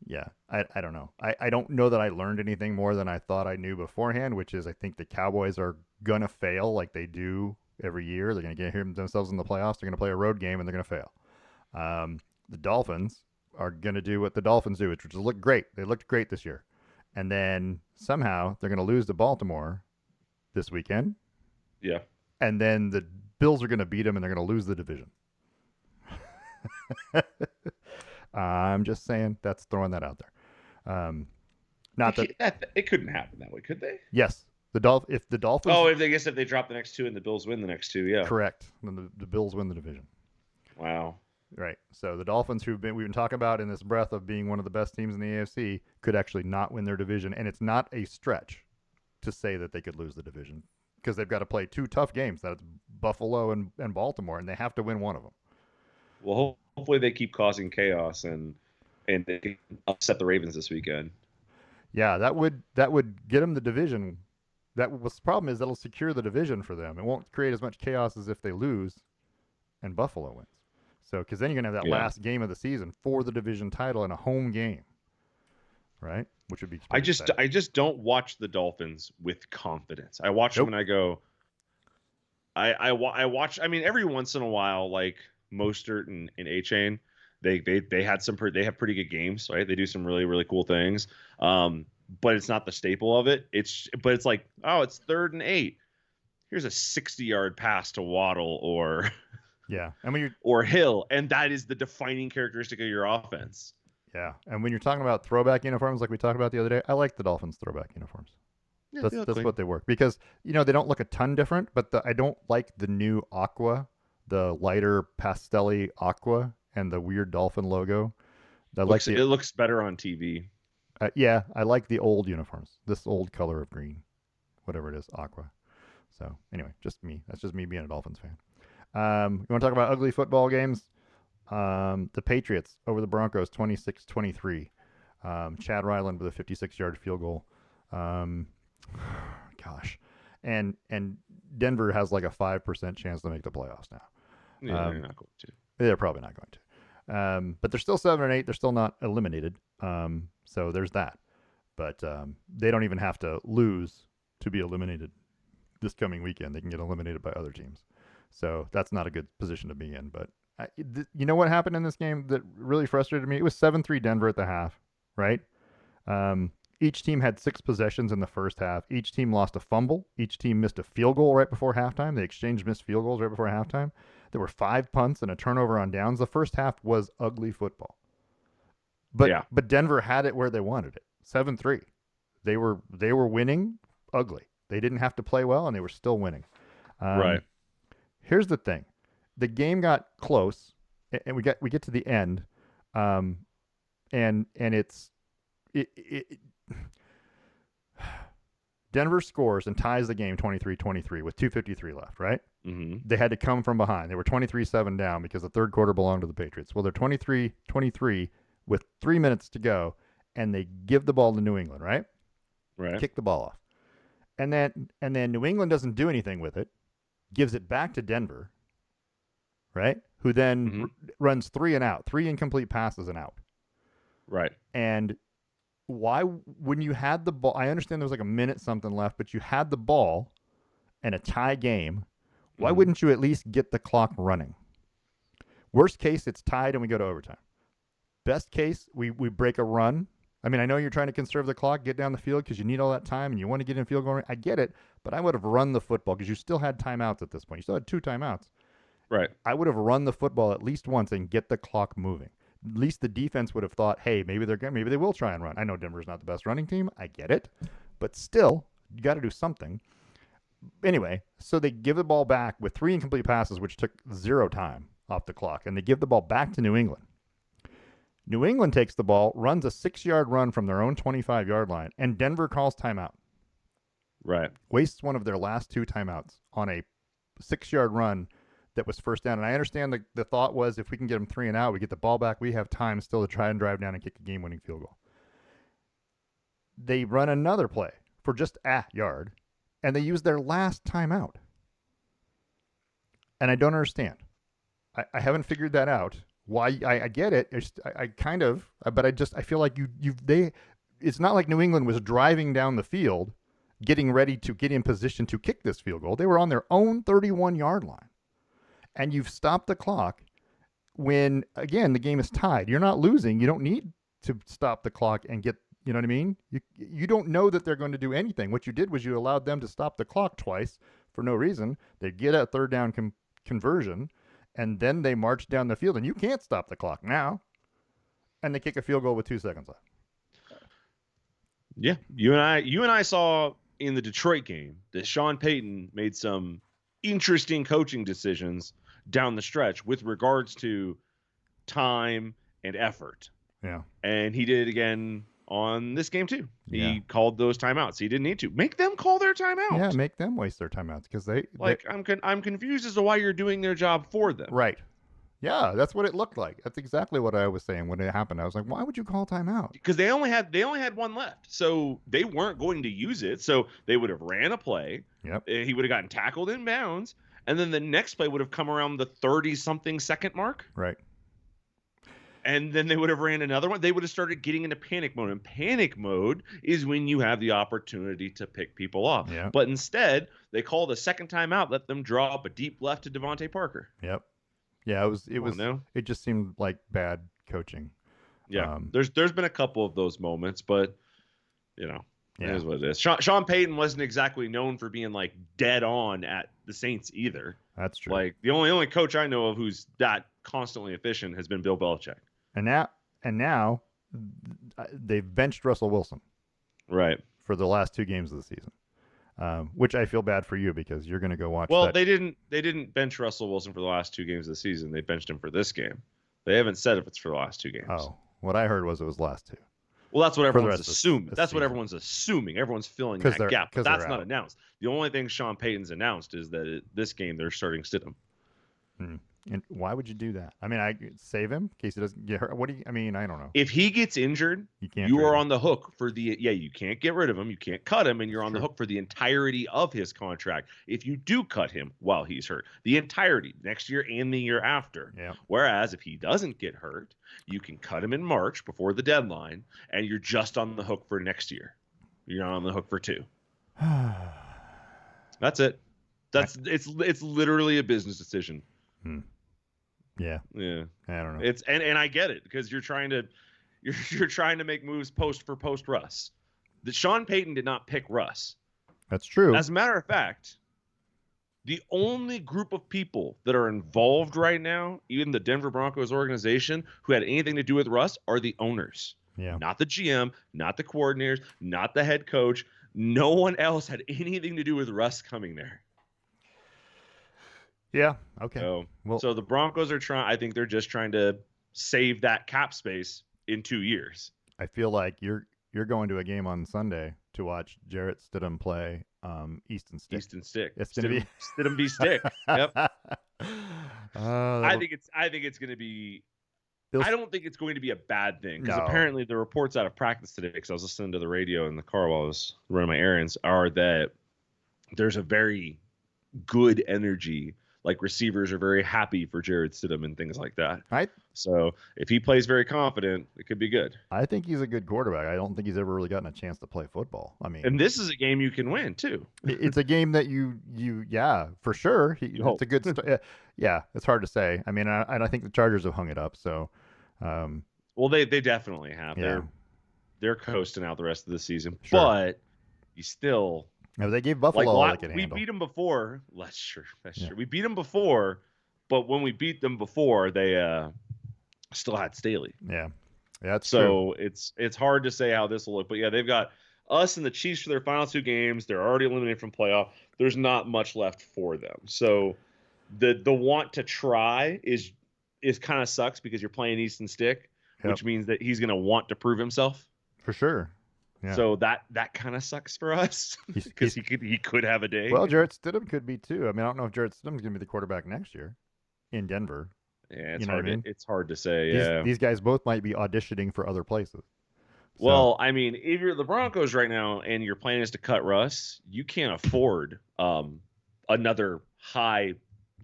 yeah, I don't know. I don't know that I learned anything more than I thought I knew beforehand, which is I think the Cowboys are going to fail like they do every year. They're going to get themselves in the playoffs. They're going to play a road game and they're going to fail. The Dolphins are going to do what the Dolphins do, which is look great. They looked great this year. And then somehow they're going to lose to Baltimore this weekend. Yeah. And then the Bills are going to beat them and they're going to lose the division. I'm just saying, that's throwing that out there. Not that, It couldn't happen that way, could they? yes, if the Dolphins, Oh, if they drop the next two and the Bills win the next two, yeah. correct, then the Bills win the division. Wow. Right. So the Dolphins, we've been talking about in this breath of being one of the best teams in the AFC, could actually not win their division, and it's not a stretch to say that they could lose the division because they've got to play two tough games. That's Buffalo and Baltimore, and they have to win one of them. Well, hopefully they keep causing chaos and they can upset the Ravens this weekend. Yeah, that would get them the division. That was the problem is that'll secure the division for them. It won't create as much chaos as if they lose and Buffalo wins. So, because then you're gonna have that last game of the season for the division title in a home game, right? Which would be. I just don't watch the Dolphins with confidence. I watch them and I go. I watch. I mean, every once in a while, like Mostert and A-Chain, they have pretty good games, right? They do some really really cool things. But it's not the staple of it. It's like, oh, it's 3rd and 8. Here's a 60-yard pass to Waddle or yeah, and when you're or Hill, and that is the defining characteristic of your offense. Yeah, and when you're talking about throwback uniforms like we talked about the other day, I like the Dolphins throwback uniforms. Yeah, that's what they work because they don't look a ton different, but I don't like the new aqua, the lighter pastelly aqua, and the weird dolphin logo. It looks better on TV. Yeah, I like the old uniforms. This old color of green, whatever it is, aqua. So anyway, just me. That's just me being a Dolphins fan. You want to talk about ugly football games? The Patriots over the Broncos, 26-23. Chad Ryland with a 56-yard field goal. Gosh, and Denver has like a 5% chance to make the playoffs now. Yeah, they're not going to. They're probably not going to. But they're still 7-8. They're still not eliminated. So there's that. But they don't even have to lose to be eliminated this coming weekend. They can get eliminated by other teams. So that's not a good position to be in. But you know what happened in this game that really frustrated me? It was 7-3 Denver at the half, right? Each team had 6 possessions in the first half. Each team lost a fumble. Each team missed a field goal right before halftime. They exchanged missed field goals right before halftime. There were 5 punts and a turnover on downs. The first half was ugly football. But Denver had it where they wanted it. 7-3. They were winning ugly. They didn't have to play well, and they were still winning. Right. Here's the thing: the game got close, and we get to the end, and it's Denver scores and ties the game 23-23 with 2:53 left. Right? Mm-hmm. They had to come from behind. They were 23-7 down because the third quarter belonged to the Patriots. Well, they're 23-23 with 3 minutes to go, and they give the ball to New England. Right? Right. Kick the ball off. And then New England doesn't do anything with it, gives it back to Denver, right? Who then runs 3 and out, 3 incomplete passes and out. Right. And why, when you had the ball, I understand there was like a minute something left, but you had the ball and a tie game. Why wouldn't you at least get the clock running? Worst case, it's tied and we go to overtime. Best case, we break a run. I mean, I know you're trying to conserve the clock, get down the field because you need all that time and you want to get in field goal. I get it, but I would have run the football because you still had timeouts at this point. You still had 2 timeouts. Right. I would have run the football at least once and get the clock moving. At least the defense would have thought, hey, maybe they will try and run. I know Denver's not the best running team. I get it, but still, you got to do something. Anyway, so they give the ball back with 3 incomplete passes, which took 0 time off the clock, and they give the ball back to New England. New England takes the ball, runs a 6-yard run from their own 25-yard line, and Denver calls timeout. Right. Wastes one of their last 2 timeouts on a 6-yard run that was first down. And I understand the thought was if we can get them 3 and out, we get the ball back, we have time still to try and drive down and kick a game-winning field goal. They run another play for just a yard, and they use their last timeout. And I don't understand. I haven't figured that out. Why I get it. I kind of, but I feel like they. It's not like New England was driving down the field, getting ready to get in position to kick this field goal. They were on their own 31-yard line, and you've stopped the clock when again the game is tied. You're not losing. You don't need to stop the clock and get. You know what I mean? You don't know that they're going to do anything. What you did was you allowed them to stop the clock twice for no reason. They get a third down conversion, and then they march down the field, and you can't stop the clock now. And they kick a field goal with 2 seconds left. Yeah, you and I saw in the Detroit game that Sean Payton made some interesting coaching decisions down the stretch with regards to time and effort. Yeah. And he did it again on this game too. Yeah. He called those timeouts. He didn't need to. Make them call their timeout. Yeah, make them waste their timeouts because I'm confused as to why you're doing their job for them. Right. Yeah, that's what it looked like. That's exactly what I was saying when it happened. I was like, why would you call timeout? Because they only had one left. So they weren't going to use it. So they would have ran a play. Yep. He would have gotten tackled in bounds. And then the next play would have come around the 30-something second mark. Right. And then they would have ran another one. They would have started getting into panic mode. And panic mode is when you have the opportunity to pick people off. Yep. But instead, they called a second timeout, let them draw up a deep left to Devontae Parker. Yep. Yeah, it just seemed like bad coaching. Yeah. There's been a couple of those moments, but it is what it is. Sean Payton wasn't exactly known for being like dead on at the Saints either. That's true. Like the only coach I know of who's that constantly efficient has been Bill Belichick. And now they've benched Russell Wilson. Right. For the last 2 games of the season. Which I feel bad for you because you're going to go watch. Well, they didn't bench Russell Wilson for the last 2 games of the season. They benched him for this game. They haven't said if it's for the last 2 games. Oh, what I heard was it was last 2. Well, that's what everyone's assuming. That's what everyone's assuming. Everyone's filling that gap, but that's not announced. The only thing Sean Payton's announced is that this game they're starting Stidham. And why would you do that? I mean, I save him in case he doesn't get hurt. I don't know. If he gets injured, you are on the hook for you can't get rid of him. You can't cut him, and you're on the hook for the entirety of his contract. If you do cut him while he's hurt, the entirety next year and the year after. Yeah. Whereas if he doesn't get hurt, you can cut him in March before the deadline, and you're just on the hook for next year. You're not on the hook for 2. That's it. It's literally a business decision. Yeah. I don't know. It's and I get it because you're trying to make moves post Russ. Sean Payton did not pick Russ. That's true. As a matter of fact, the only group of people that are involved right now, even the Denver Broncos organization, who had anything to do with Russ are the owners. Yeah. Not the GM, not the coordinators, not the head coach. No one else had anything to do with Russ coming there. Yeah. Okay. So the Broncos are trying. I think they're just trying to save that cap space in 2 years. I feel like you're going to a game on Sunday to watch Jarrett Stidham play Easton Stick. Easton Stick. Stidham v. Stick. Yep. I think it's going to be. I don't think it's going to be a bad thing because apparently the reports out of practice today, because I was listening to the radio in the car while I was running my errands, are that there's a very good energy. Like receivers are very happy for Jarrett Stidham and things like that. So if he plays very confident, it could be good. I think he's a good quarterback. I don't think he's ever really gotten a chance to play football. I mean, and this is a game you can win too. It's a game that you for sure. It's a good. Yeah, it's hard to say. I mean, I think the Chargers have hung it up. So, well, they definitely have. Yeah. They're coasting out the rest of the season, sure. But you still. No, they gave Buffalo all they could we handle. beat them before. That's true. We beat them before, but when we beat them before, they still had Staley. Yeah, that's true. So it's hard to say how this will look. But yeah, they've got us and the Chiefs for their final 2 games. They're already eliminated from playoff. There's not much left for them. So the want to try is kind of sucks because you're playing Easton Stick, which means that he's going to want to prove himself. For sure. Yeah. So that kind of sucks for us because he could have a day. Well, Jarrett Stidham could be too. I mean, I don't know if Jarrett Stidham's going to be the quarterback next year in Denver. Yeah, it's hard. It's hard to say. These guys both might be auditioning for other places. So. Well, I mean, if you're the Broncos right now and your plan is to cut Russ, you can't afford another high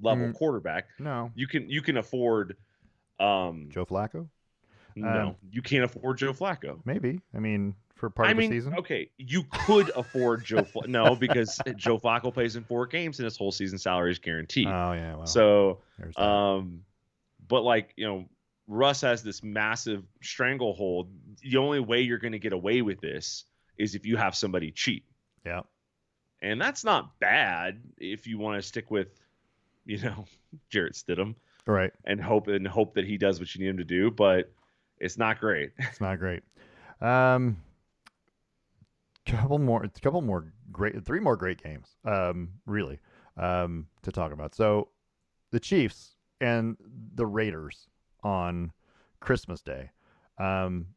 level quarterback. No. You can afford Joe Flacco? no, you can't afford Joe Flacco. Maybe. I mean, for part I of a mean, season. okay, you could afford no, because Joe Flacco plays in 4 games and his whole season salary is guaranteed. Oh yeah, well. So, There's that. but like, Russ has this massive stranglehold. The only way you're going to get away with this is if you have somebody cheap. Yeah. And that's not bad if you want to stick with, Jarrett Stidham Right. and hope that he does what you need him to do, but it's not great. It's not great. Um, couple more great, three more great games. Really, to talk about. So the Chiefs and the Raiders on Christmas Day. Um,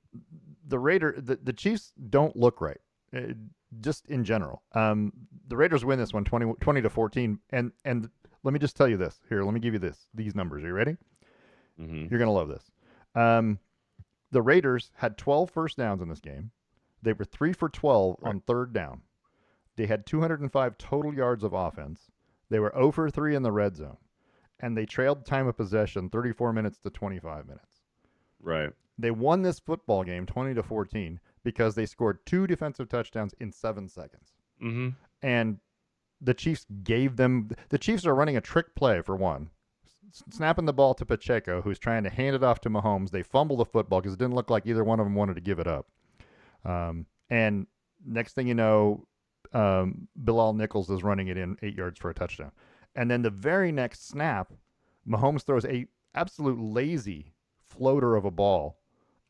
the Chiefs don't look right, just in general. The Raiders win this one 20 to 14, and let me just tell you this. Here, let me give you these numbers. Are you ready? Mm-hmm. You're gonna love this. Um, the Raiders had 12 first downs in this game. They were 3 for 12 Right. on third down. They had 205 total yards of offense. They were 0 for 3 in the red zone. And they trailed time of possession 34 minutes to 25 minutes. Right. They won this football game 20 to 14 because they scored 2 defensive touchdowns in 7 seconds. Mm-hmm. And the Chiefs are running a trick play for one. Snapping the ball to Pacheco, who's trying to hand it off to Mahomes. They fumble the football because it didn't look like either one of them wanted to give it up. And next thing you know, Bilal Nichols is running it in 8 yards for a touchdown. And then the very next snap, Mahomes throws a absolute lazy floater of a ball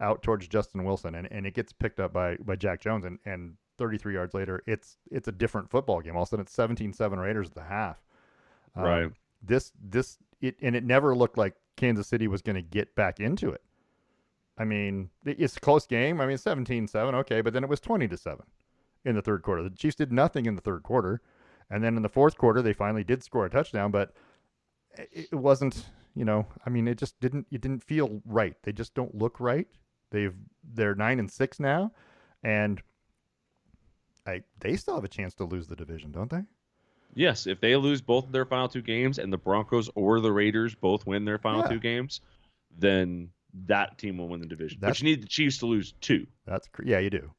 out towards Justin Wilson, and it gets picked up by Jack Jones, and 33 yards later, it's a different football game. All of a sudden, it's 17-7 Raiders at the half. Right. It never looked like Kansas City was going to get back into it. I mean, it's a close game. I mean, 17-7, okay, but then it was 20-7 in the third quarter. The Chiefs did nothing in the third quarter, and then in the fourth quarter, they finally did score a touchdown, but it wasn't, I mean, it didn't feel right. They just don't look right. They're 9-6 now, and they still have a chance to lose the division, don't they? Yes, if they lose both of their final 2 games and the Broncos or the Raiders both win their final 2 games, then that team will win the division. But you need the Chiefs to lose 2. Yeah, you do.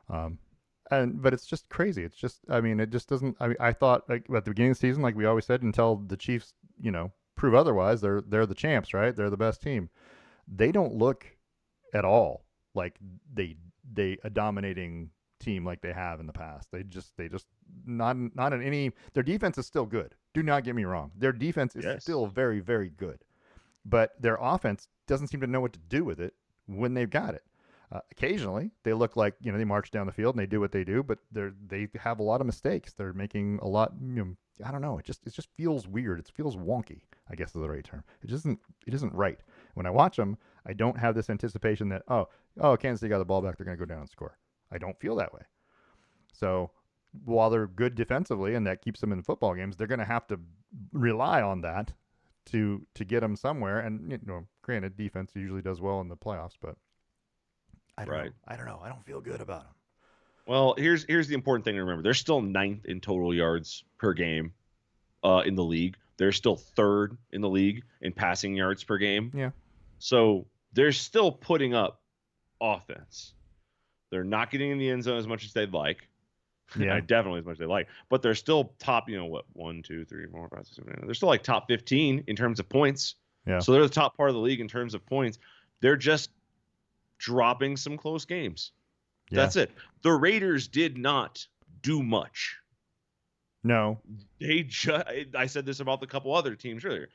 But it's just crazy. It's just, I mean, it just doesn't. I thought, like, at the beginning of the season, like we always said, until the Chiefs, prove otherwise, they're the champs, right? They're the best team. They don't look at all like they a dominating team like they have in the past. They just not in any. Their defense is still good. Do not get me wrong. Their defense is still very, very good, but their offense doesn't seem to know what to do with it when they've got it. Occasionally, they look like they march down the field and they do what they do, but they have a lot of mistakes. They're making a lot. I don't know. It just feels weird. It feels wonky, I guess is the right term. It isn't right. When I watch them, I don't have this anticipation that oh Kansas City got the ball back, they're going to go down and score. I don't feel that way. So while they're good defensively and that keeps them in football games, they're going to have to rely on that to get them somewhere. And granted, defense usually does well in the playoffs, but I don't know. I don't know. I don't feel good about them. Well, here's the important thing to remember. They're still 9th in total yards per game in the league. They're still 3rd in the league in passing yards per game. Yeah. So they're still putting up offense. They're not getting in the end zone as much as they'd like. Yeah. Definitely as much as they like. But they're still top, 1, 2, 3, 4, 5, 6, 7, 8. They're still like top 15 in terms of points. Yeah. So they're the top part of the league in terms of points. They're just dropping some close games. Yeah. That's it. The Raiders did not do much. No. I said this about the couple other teams earlier.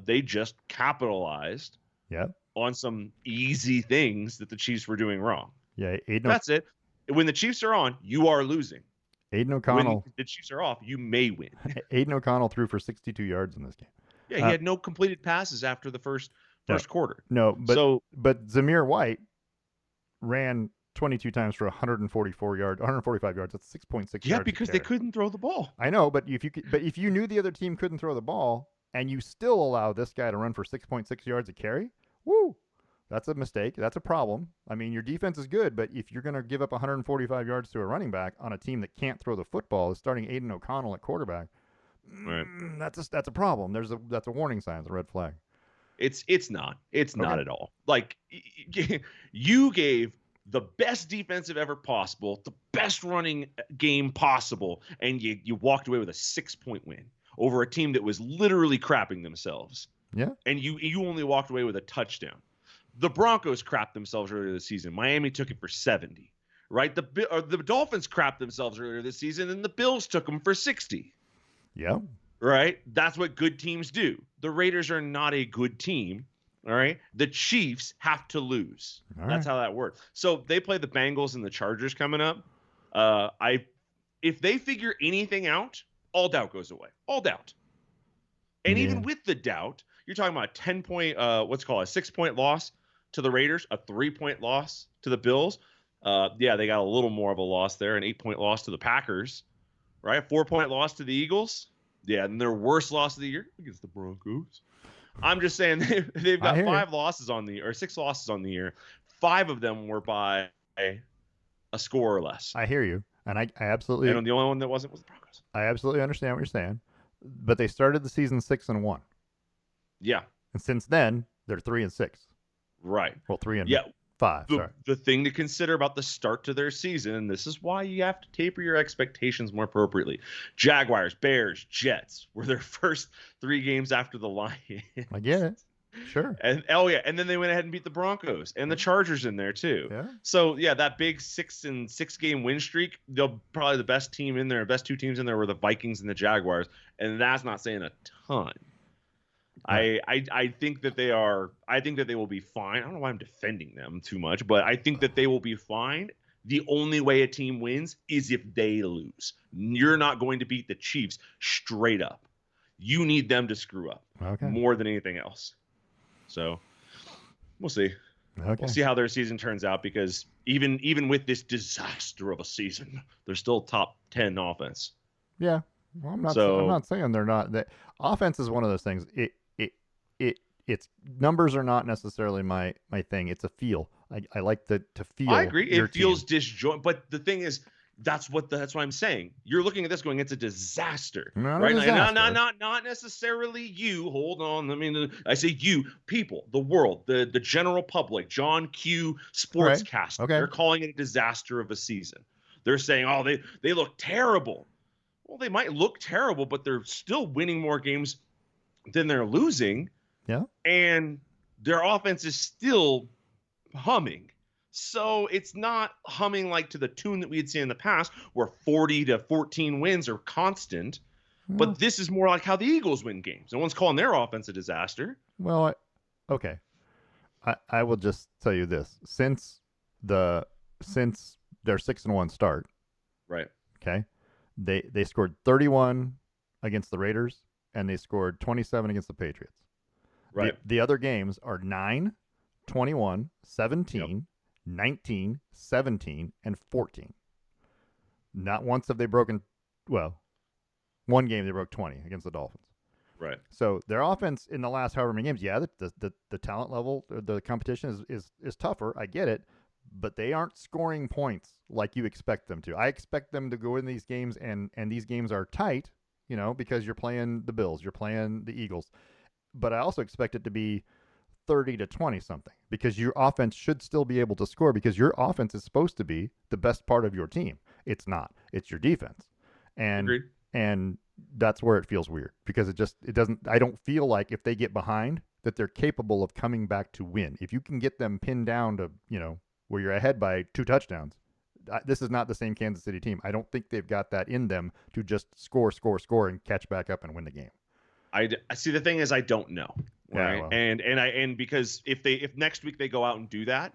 They just capitalized on some easy things that the Chiefs were doing wrong. Yeah, that's it. When the Chiefs are on, you are losing. Aiden O'Connell. When the Chiefs are off, you may win. Aiden O'Connell threw for 62 yards in this game. Yeah, he had no completed passes after the first quarter. No, but Zamir White ran 22 times for 145 yards. That's 6.6 yards. Yeah, because they couldn't throw the ball. I know, but if you knew the other team couldn't throw the ball and you still allow this guy to run for 6.6 yards a carry, woo, that's a mistake. That's a problem. I mean, your defense is good, but if you're going to give up 145 yards to a running back on a team that can't throw the football, starting Aiden O'Connell at quarterback, Right. That's a problem. That's a warning sign. It's a red flag. It's not. It's not Okay. at all. Like you gave the best defensive ever possible, the best running game possible, and you walked away with a 6-point win over a team that was literally crapping themselves. Yeah. And you only walked away with a touchdown. The Broncos crapped themselves earlier this season. Miami took it for 70. Right? The Dolphins crapped themselves earlier this season, and the Bills took them for 60. Yeah. Right? That's what good teams do. The Raiders are not a good team. All right. The Chiefs have to lose. All That's right. how that works. So they play the Bengals and the Chargers coming up. If they figure anything out, all doubt goes away. All doubt. And Yeah. even with the doubt, you're talking about a 10-point, what's called a 6-point loss to the Raiders, a 3-point loss to the Bills. Yeah, they got a little more of a loss there, an 8-point loss to the Packers, right? A 4-point loss to the Eagles. Yeah, and their worst loss of the year against the Broncos. I'm just saying they've got 5 losses on the, or 6 losses on the year. 5 of them were by a score or less. I hear you, and I absolutely. And the only one that wasn't was the Broncos. I absolutely understand what you're saying, but they started the season 6-1. Yeah. And since then, they're 3-6. Right. Well, 3-5. Sorry. The thing to consider about the start to their season, and this is why you have to taper your expectations more appropriately. Jaguars, Bears, Jets were their first 3 games after the Lions. I get it. Sure. And and then they went ahead and beat the Broncos and the Chargers in there too. Yeah. So yeah, that big 6-game win streak, they'll probably the best team in there, best 2 teams in there were the Vikings and the Jaguars, and that's not saying a ton. Right. I think that they are. I think that they will be fine. I don't know why I'm defending them too much, but I think that they will be fine. The only way a team wins is if they lose. You're not going to beat the Chiefs straight up. You need them to screw up more than anything else. So we'll see. Okay. We'll see how their season turns out, because even with this disaster of a season, they're still top 10 offense. Yeah. Well, I'm not saying they're not. That offense is one of those things. It's numbers are not necessarily my thing. It's a feel. I like to feel. I agree. It feels team. disjoint, but the thing is, that's what I'm saying. You're looking at this going, it's a disaster, Not right? a disaster. Not necessarily you. Hold on. I mean, I say you, people, the world, the general public, John Q. Sportscast. Okay. They're calling it a disaster of a season. They're saying, oh, they look terrible. Well, they might look terrible, but they're still winning more games than they're losing. Yeah. And their offense is still humming. So it's not humming like to the tune that we had seen in the past, where 40 to 14 wins are constant. But this is more like how the Eagles win games. No one's calling their offense a disaster. Well, okay. I will just tell you this. Since their 6-1 start, right? Okay, they scored 31 against the Raiders, and they scored 27 against the Patriots. Right. The other games are 9, 21, 17, 19, 17, and 14. Not once have they broken, well, one game they broke 20 against the Dolphins. Right. So their offense in the last however many games, yeah, the talent level, the competition is tougher. I get it, but they aren't scoring points like you expect them to. I expect them to go in these games, and these games are tight, because you're playing the Bills, you're playing the Eagles. But I also expect it to be 30 to 20 something, because your offense should still be able to score, because your offense is supposed to be the best part of your team. It's not. It's your defense. Agreed. And that's where it feels weird, because it doesn't. I don't feel like if they get behind that they're capable of coming back to win. If you can get them pinned down to, where you're ahead by 2 touchdowns, this is not the same Kansas City team. I don't think they've got that in them to just score, and catch back up and win the game. I see. The thing is, I don't know. Right. Yeah, well. And because if next week they go out and do that,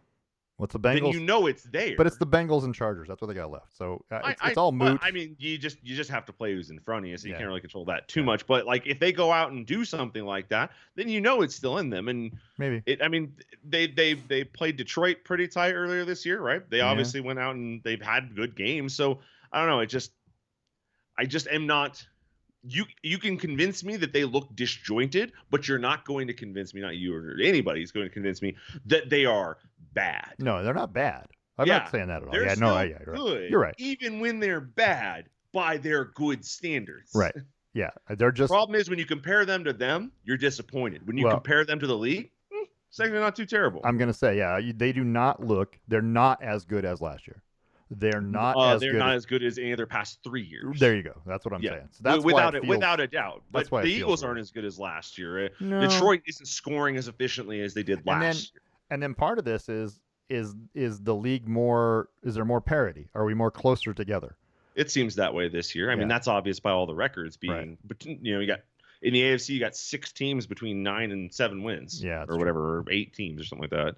what's the Bengals? Then it's there. But it's the Bengals and Chargers. That's what they got left. So it's all moot. I mean, you just have to play who's in front of you, so you can't really control that too much. But like, if they go out and do something like that, then it's still in them. And maybe they played Detroit pretty tight earlier this year, right? They obviously went out and they've had good games. So I don't know. I just am not. You can convince me that they look disjointed, but you're not going to convince me, not you or anybody's going to convince me that they are bad. No, they're not bad. I'm not saying that at all. They're yeah, still no, good. You're right. Even when they're bad by their good standards. Right. Yeah, they're just Problem is when you compare them to them, you're disappointed. When you well. compare them to the league, it's actually not too terrible. I'm gonna say, yeah, they do not look. They're not as good as last year. They're not as They're good not as. as good as any of their past 3 years. There you go. That's what I'm Yeah, saying. So that's why it feels. without a doubt. That's But why the it feels Eagles weird. aren't as good as last year. No, Detroit isn't scoring as efficiently as they did and then last year. part of this is the league more? Is there more parity? Are we more closer together? It seems that way this year. I mean, Yeah. that's obvious by all the records Right. being. But you got in the AFC, you got 6 teams between 9 and 7 wins, Yeah, that's or true. whatever, or 8 teams or something like that.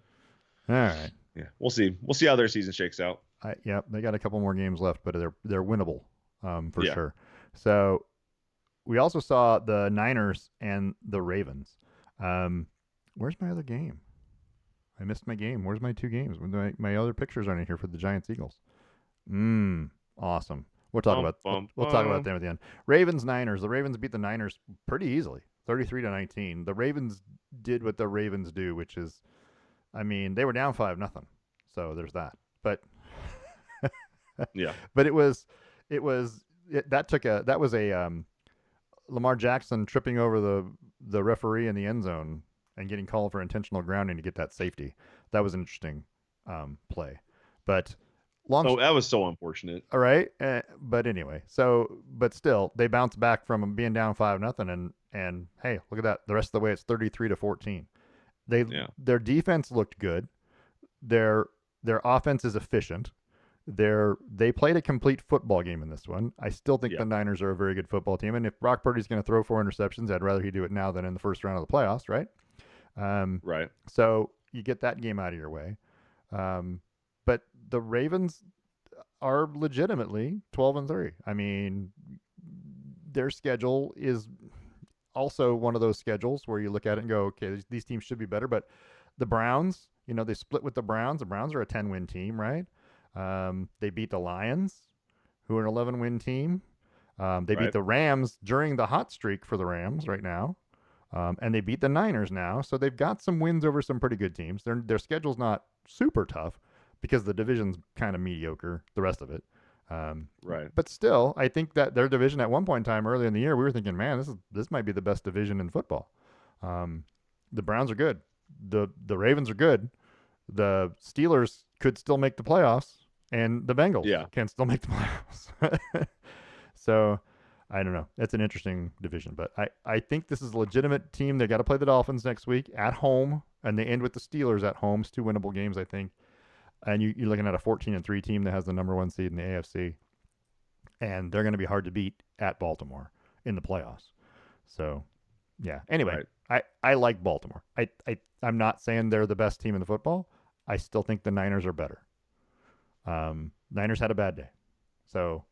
All right. Yeah, we'll see. We'll see how their season shakes out. Yeah, they got a couple more games left, but they're winnable, for Yeah. sure. So we also saw the Niners and the Ravens. Where's my other game? I missed my game. Where's my 2 games? My other pictures aren't in here for the Giants Eagles. Awesome. We'll talk about we'll talk about them at the end. Ravens Niners. The Ravens beat the Niners pretty easily, 33-19. The Ravens did what the Ravens do, which is, I mean, they were down 5-0. So there's that. But Yeah. but that was a Lamar Jackson tripping over the referee in the end zone and getting called for intentional grounding to get that safety. That was an interesting play. But Oh, that was so unfortunate. all right, but anyway, but still, they bounced back from being down 5-0, and hey, look at that. The rest of the way, it's 33-14. Their defense looked good. Their offense is efficient. They played a complete football game in this one. I still think the Niners are a very good football team, and if Brock Purdy's going to throw 4 interceptions, I'd rather he do it now than in the first round of the playoffs, right? Right. So you get that game out of your way. But the Ravens are legitimately 12-3. I mean, their schedule is also one of those schedules where you look at it and go, okay, these teams should be better. But the Browns, they split with the Browns. The Browns are a 10-win team, right? They beat the Lions, who are an 11-win team. They beat the Rams during the hot streak for the Rams right now. And they beat the Niners now. So they've got some wins over some pretty good teams. Their schedule's not super tough because the division's kind of mediocre, the rest of it. Right. But still, I think that their division at one point in time early in the year, we were thinking, man, this might be the best division in football. The Browns are good. The Ravens are good. The Steelers could still make the playoffs, and the Bengals can still make the playoffs. So I don't know. It's an interesting division, but I think this is a legitimate team. They got to play the Dolphins next week at home, and they end with the Steelers at home. It's 2 winnable games, I think. And you're looking at a 14-3 team that has the number 1 seed in the AFC, and they're going to be hard to beat at Baltimore in the playoffs. So, yeah. Anyway, I like Baltimore. I'm not saying they're the best team in the football. I still think the Niners are better. Niners had a bad day, so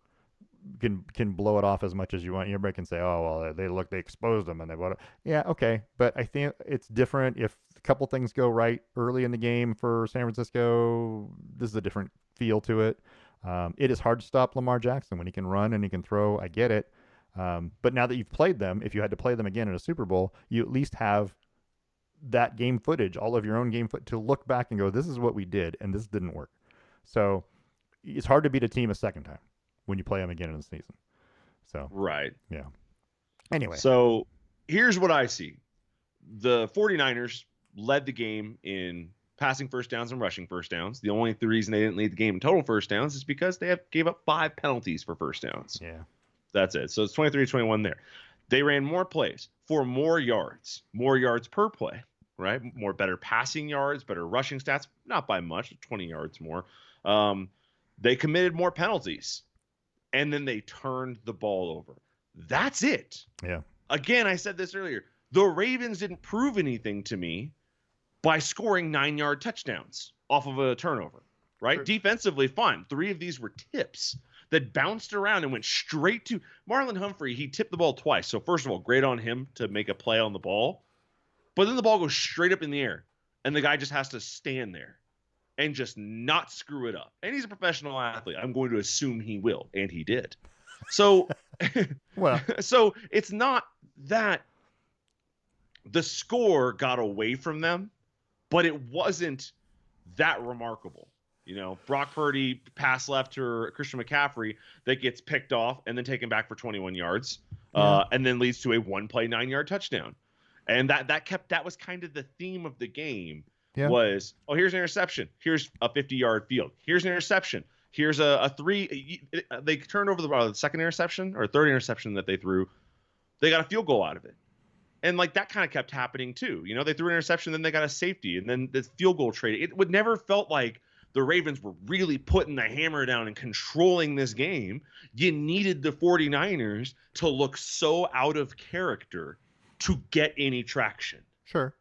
can blow it off as much as you want. Everybody can say, "Oh, well, they exposed them and they bought it." Yeah, okay, but I think it's different if a couple things go right early in the game for San Francisco. This is a different feel to it. It is hard to stop Lamar Jackson when he can run and he can throw. I get it, but now that you've played them, if you had to play them again in a Super Bowl, you at least have that game footage, all of your own game footage, to look back and go, "This is what we did, and this didn't work." So it's hard to beat a team a second time when you play them again in the season. So yeah. Anyway, so here's what I see. The 49ers led the game in passing first downs and rushing first downs. The only reason they didn't lead the game in total first downs is because they gave up 5 penalties for first downs. Yeah. That's it. So it's 23-21 there. They ran more plays for more yards per play, right? Better passing yards, better rushing stats, not by much, 20 yards more. They committed more penalties, and then they turned the ball over. That's it. Yeah. Again, I said this earlier. The Ravens didn't prove anything to me by scoring 9-yard touchdowns off of a turnover, right? Sure. Defensively, fine. 3 of these were tips that bounced around and went straight to Marlon Humphrey. He tipped the ball twice. So first of all, great on him to make a play on the ball. But then the ball goes straight up in the air, and the guy just has to stand there and just not screw it up. And he's a professional athlete. I'm going to assume he will, and he did. So, so it's not that the score got away from them, but it wasn't that remarkable. Brock Purdy pass left to Christian McCaffrey that gets picked off and then taken back for 21 yards. Yeah. and then leads to a one play 9-yard touchdown. And that was kind of the theme of the game Yeah. was, oh, here's an interception. Here's a 50-yard field. Here's an interception. Here's a three. They turned over the second interception or third interception that they threw. They got a field goal out of it. And like that kind of kept happening too. You know, they threw an interception, then they got a safety, and then this field goal trade. It would never felt like the Ravens were really putting the hammer down and controlling this game. You needed the 49ers to look so out of character to get any traction. Sure.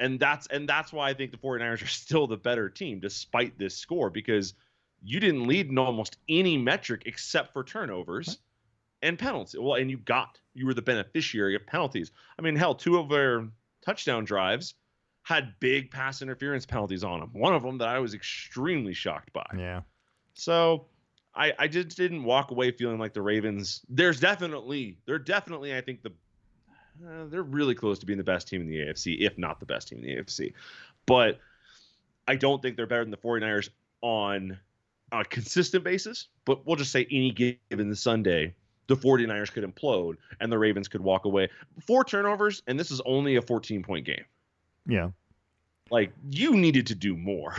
And that's why I think the 49ers are still the better team despite this score, because you didn't lead in almost any metric except for turnovers and penalties. Well, and you were the beneficiary of penalties. I mean, hell, 2 of their touchdown drives had big pass interference penalties on them. One of them that I was extremely shocked by. Yeah. So I just didn't walk away feeling like the Ravens. They're definitely, I think they're really close to being the best team in the AFC, if not the best team in the AFC. But I don't think they're better than the 49ers on a consistent basis. But we'll just say any given Sunday, the 49ers could implode and the Ravens could walk away. 4 turnovers, and this is only a 14-point game. Yeah. Like, you needed to do more.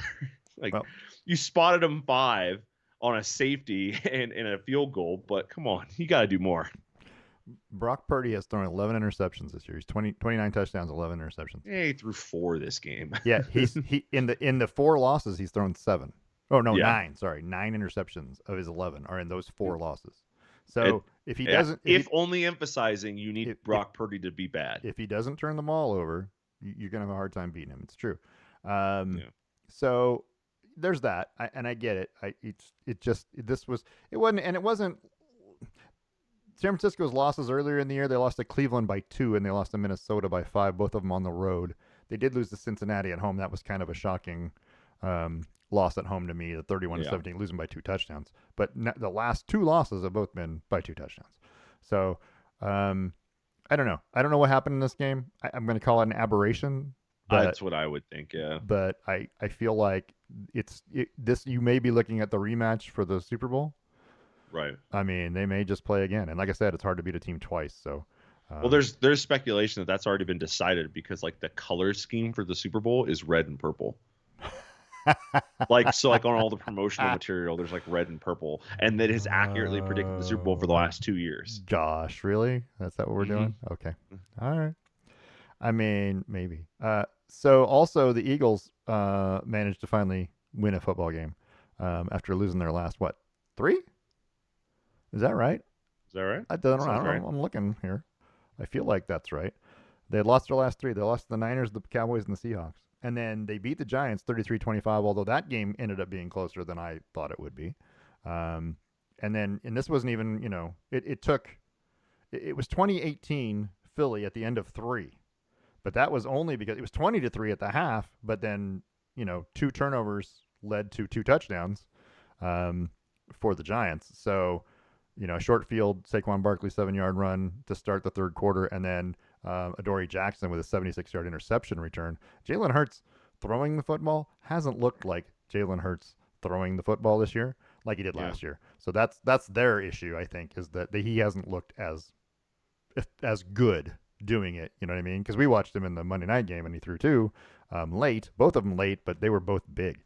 You spotted them 5 on a safety and a field goal, but come on, you got to do more. Brock Purdy has thrown 11 interceptions this year. He's 29 touchdowns, 11 interceptions. Yeah, he threw 4 this game. Yeah, he in the 4 losses, he's thrown 7. Oh no, 9. Sorry, 9 interceptions of his 11 are in those 4 losses. So if he doesn't, only emphasizing you need Brock Purdy to be bad. If he doesn't turn the ball over, you're gonna have a hard time beating him. It's true. So there's that, I get it. It wasn't. San Francisco's losses earlier in the year, they lost to Cleveland by 2 and they lost to Minnesota by 5, both of them on the road. They did lose to Cincinnati at home. That was kind of a shocking loss at home to me, the 31-17, losing by 2 touchdowns. But the last 2 losses have both been by 2 touchdowns. So I don't know. I don't know what happened in this game. I'm going to call it an aberration. That's what I would think, yeah. But I feel like you may be looking at the rematch for the Super Bowl. Right. I mean, they may just play again. And like I said, it's hard to beat a team twice. So, well, there's speculation that that's already been decided because like the color scheme for the Super Bowl is red and purple. like on all the promotional material, there's like red and purple, and that has accurately predicted the Super Bowl for the last 2 years. Gosh, really? That's what we're doing? Okay. All right. I mean, maybe. So also the Eagles managed to finally win a football game after losing their last 3? Is that right? Is that right? I don't know. Right. I'm looking here. I feel like that's right. They had lost their last 3. They lost to the Niners, the Cowboys, and the Seahawks. And then they beat the Giants 33-25, although that game ended up being closer than I thought it would be. And this wasn't even, it was 2018 Philly at the end of 3. But that was only because it was 20-3 at the half, but then, 2 turnovers led to 2 touchdowns for the Giants. So, a short field, Saquon Barkley 7-yard run to start the third quarter, and then Adoree Jackson with a 76-yard interception return. Jalen Hurts throwing the football hasn't looked like Jalen Hurts throwing the football this year like he did last year. So that's their issue, I think, is that he hasn't looked as good doing it. You know what I mean? Because we watched him in the Monday night game, and he threw 2 late, both of them late, but they were both big.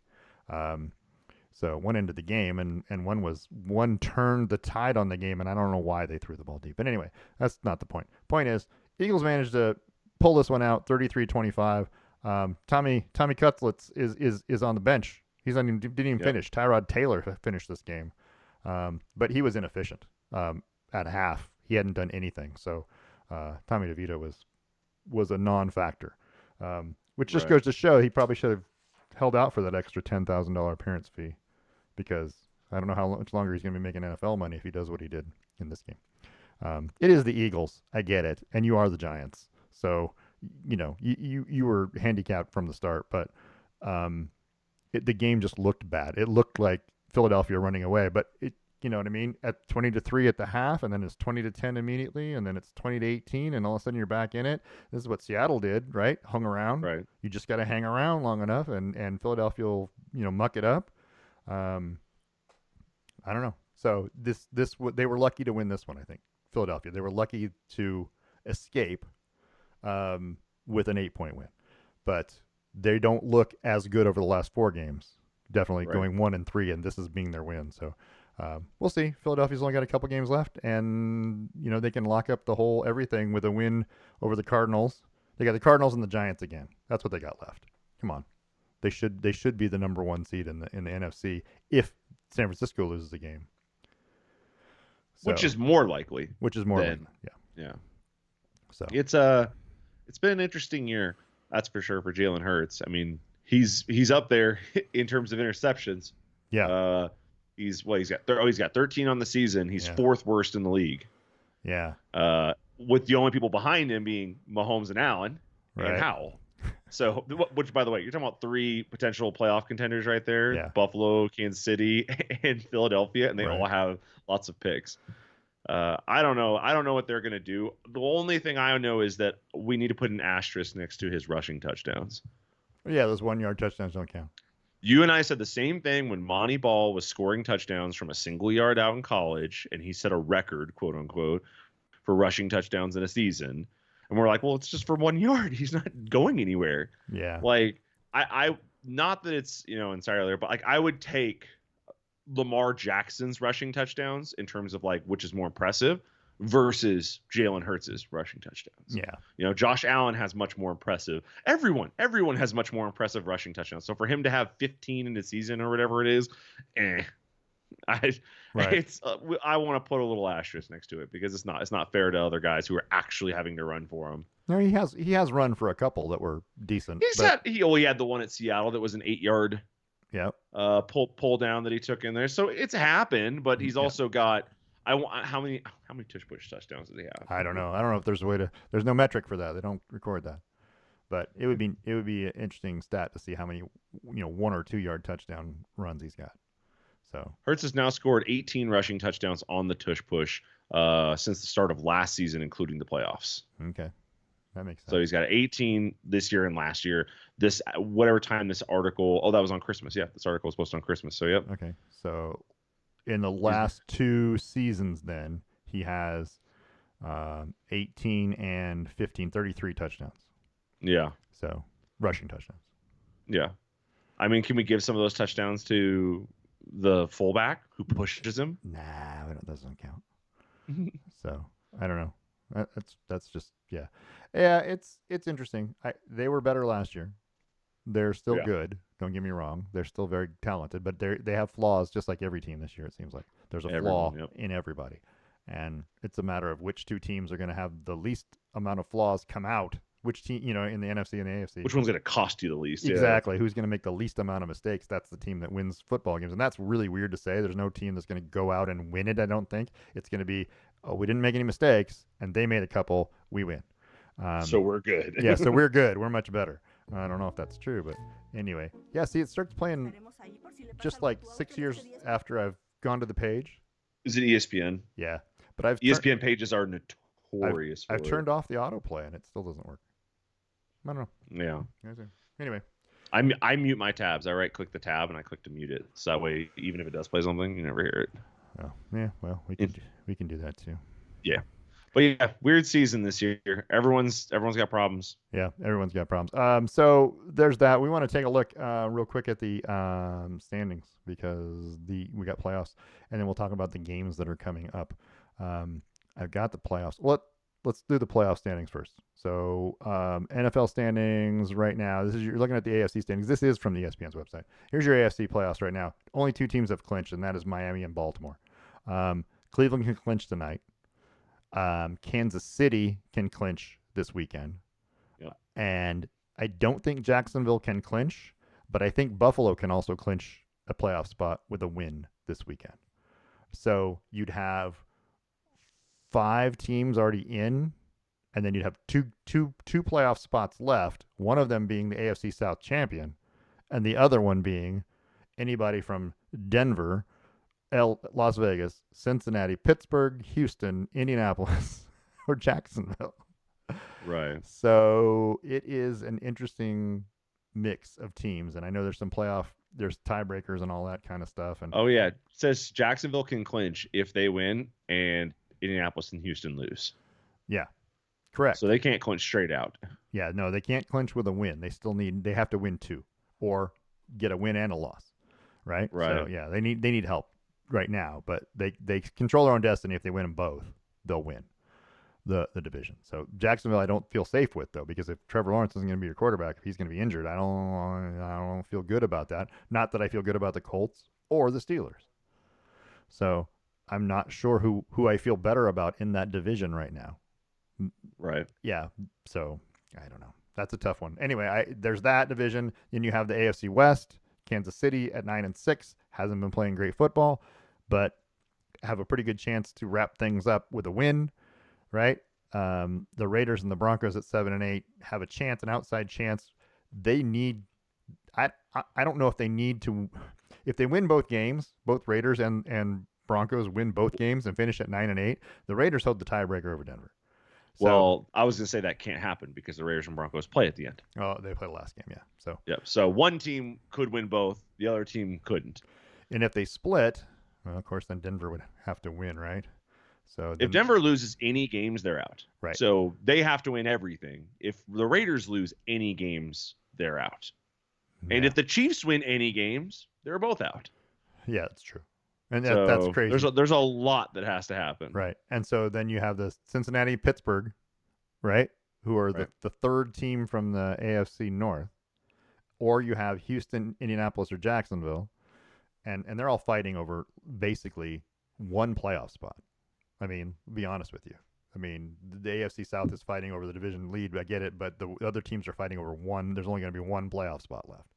So one ended the game, and one turned the tide on the game, and I don't know why they threw the ball deep. But anyway, that's not the point. Point is, Eagles managed to pull this one out, 33-25. Tommy Cutlets is on the bench. Didn't even finish. Tyrod Taylor finished this game, but he was inefficient at half. He hadn't done anything. So Tommy DeVito was a non-factor, which just goes to show he probably should have held out for that extra $10,000 appearance fee, because I don't know how much longer he's going to be making NFL money if he does what he did in this game. It is the Eagles. I get it. And you are the Giants. So, you were handicapped from the start, but the game just looked bad. It looked like Philadelphia running away, but you know what I mean? At 20-3 at the half, and then it's 20-10 immediately, and then it's 20-18, and all of a sudden you're back in it. This is what Seattle did, right? Hung around. Right. You just got to hang around long enough, and Philadelphia will, muck it up. I don't know. So they were lucky to win this one. I think Philadelphia. They were lucky to escape with an 8-point win, but they don't look as good over the last 4 games. Definitely Right. going 1-3, and this is being their win. So we'll see. Philadelphia's only got a couple games left, and they can lock up the whole everything with a win over the Cardinals. They got the Cardinals and the Giants again. That's what they got left. Come on, they should be the number 1 seed in the NFC if San Francisco loses a game. So, Which is more likely which is more than likely. Yeah. yeah. So It's been an interesting year, that's for sure, for Jalen Hurts. I mean, he's up there in terms of interceptions. yeah, He's got 13 on the season. He's Yeah. 4th worst in the league. yeah, With the only people behind him being Mahomes and Allen and Right. Howell. So, which, by the way, you're talking about 3 potential playoff contenders right there: Yeah. Buffalo, Kansas City, and Philadelphia, and they Right. all have lots of picks. I don't know. I don't know what they're going to do. The only thing I know is that we need to put an asterisk next to his rushing touchdowns. Yeah, those 1-yard touchdowns don't count. You and I said the same thing when Monty Ball was scoring touchdowns from a single yard out in college, and he set a record, quote unquote, for rushing touchdowns in a season. And we're like, well, it's just for 1 yard. He's not going anywhere. Yeah. Like, I not that it's, entirely, but like I would take Lamar Jackson's rushing touchdowns in terms of like which is more impressive versus Jalen Hurts' rushing touchdowns. Yeah. Josh Allen has much more impressive. Everyone has much more impressive rushing touchdowns. So for him to have 15 in the season or whatever it is, Right. it's I want to put a little asterisk next to it because it's not fair to other guys who are actually having to run for him. No, he has run for a couple that were decent. He had the one at Seattle that was an 8-yard Yeah. pull down that he took in there. So it's happened, but he's also got how many tush push touchdowns does he have? I don't know. I don't know if there's a way to. There's no metric for that. They don't record that. But it would be an interesting stat to see how many 1 or 2 yard touchdown runs he's got. So Hurts has now scored 18 rushing touchdowns on the tush push since the start of last season, including the playoffs. Okay, that makes sense. So he's got 18 this year and last year. This whatever time this article. Oh, that was on Christmas. Yeah, this article was posted on Christmas. So yep. Okay, so in the last 2 seasons, then he has 18 and 15, 33 touchdowns. Yeah. So rushing touchdowns. Yeah. I mean, can we give some of those touchdowns to the fullback who pushes him? Nah, that doesn't count. So I don't know. That's just yeah. It's interesting. They were better last year. They're still good. Don't get me wrong. They're still very talented, but they have flaws just like every team this year. It seems like there's a flaw in everybody, and it's a matter of which 2 teams are going to have the least amount of flaws come out. Which team, in the NFC and the AFC. Which one's going to cost you the least? Exactly. Yeah. Who's going to make the least amount of mistakes? That's the team that wins football games. And that's really weird to say. There's no team that's going to go out and win it, I don't think. It's going to be, we didn't make any mistakes, and they made a couple, we win. So we're good. Yeah, so we're good. We're much better. I don't know if that's true, but anyway. Yeah, see, it starts playing just like 6 years after I've gone to the page. Is it ESPN? Yeah. But ESPN pages are notorious I've turned off the autoplay, and it still doesn't work. I don't know. Yeah. Anyway. I mute my tabs. I right-click the tab, and I click to mute it. So that way, even if it does play something, you never hear it. Oh, yeah. Well, we can do that, too. Yeah. But yeah, weird season this year. Everyone's got problems. Yeah, everyone's got problems. So there's that. We want to take a look real quick at the standings because we got playoffs, and then we'll talk about the games that are coming up. I've got the playoffs. Let's do the playoff standings first. So NFL standings right now. You're looking at the AFC standings. This is from the ESPN's website. Here's your AFC playoffs right now. Only 2 teams have clinched, and that is Miami and Baltimore. Cleveland can clinch tonight. Kansas City can clinch this weekend. Yep. And I don't think Jacksonville can clinch, but I think Buffalo can also clinch a playoff spot with a win this weekend. So you'd have 5 teams already in, and then you'd have two playoff spots left, one of them being the AFC South champion, and the other one being anybody from Denver, Las Vegas, Cincinnati, Pittsburgh, Houston, Indianapolis, or Jacksonville. Right. So it is an interesting mix of teams, and I know there's some playoff there's tiebreakers and all that kind of stuff. And Oh yeah, it says Jacksonville can clinch if they win and Indianapolis and Houston lose. yeah, So correct. they can't clinch straight out. Yeah, no, they can't clinch with a win. They have to win two or get a win and a loss, right? So Right. yeah, they need help right now, but they control their own destiny. If they win them both, they'll win the division. So Jacksonville, I don't feel safe with though, because if Trevor Lawrence isn't going to be your quarterback, if he's going to be injured, I don't feel good about that. Not that I feel good about the Colts or the Steelers. So I'm not sure who I feel better about in that division right now. Right. Yeah, so I don't know. That's a tough one. Anyway, there's that division. Then you have the AFC West. Kansas City at 9-6 hasn't been playing great football, but have a pretty good chance to wrap things up with a win, right? The Raiders and the Broncos at 7-8 have a chance, an outside chance. They need. I don't know if they need to. If they win both games, both Raiders and Broncos win both games and finish at 9-8, the Raiders hold the tiebreaker over Denver. So, Well, I was gonna say that can't happen because the Raiders and Broncos play at the end. oh, they played the last game, yeah. So, Yep. So one team could win both, the other team couldn't. and if they split, well, of course, then Denver would have to win, right? So, If then, Denver loses any games, they're out. right, So they have to win everything. If the Raiders lose any games, they're out. And yeah, if the Chiefs win any games, they're both out. yeah, that's true, and that's So crazy, there's a lot that has to happen. right? And so then you have the Cincinnati, Pittsburgh, right, who are Right. the third team from the AFC North, or you have Houston, Indianapolis, or Jacksonville, and they're all fighting over basically one playoff spot. I mean, be honest with you. I mean, the AFC South is fighting over the division lead. I get it, but the other teams are fighting over one. There's only going to be one playoff spot left.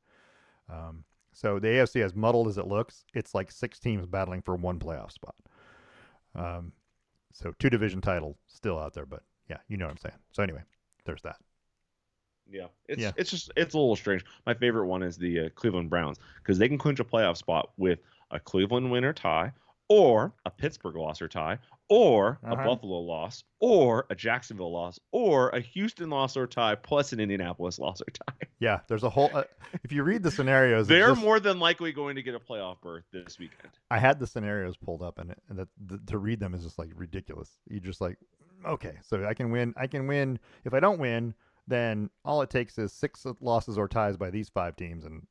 So the AFC, as muddled as it looks, it's like 6 teams battling for one playoff spot. Um, so 2 division titles still out there, but yeah, you know what I'm saying. So anyway, there's that. Yeah, Yeah. it's just it's a little strange. My favorite one is the Cleveland Browns because they can clinch a playoff spot with a Cleveland win or tie, or a Pittsburgh loss or tie, or a Buffalo loss, or a Jacksonville loss, or a Houston loss or tie, plus an Indianapolis loss or tie. Yeah, there's a whole. If you read the scenarios, They're more than likely going to get a playoff berth this weekend. I had the scenarios pulled up, and to read them is just like ridiculous. You just like, okay, so I can win. I can win. If I don't win, then all it takes is 6 losses or ties by these 5 teams, and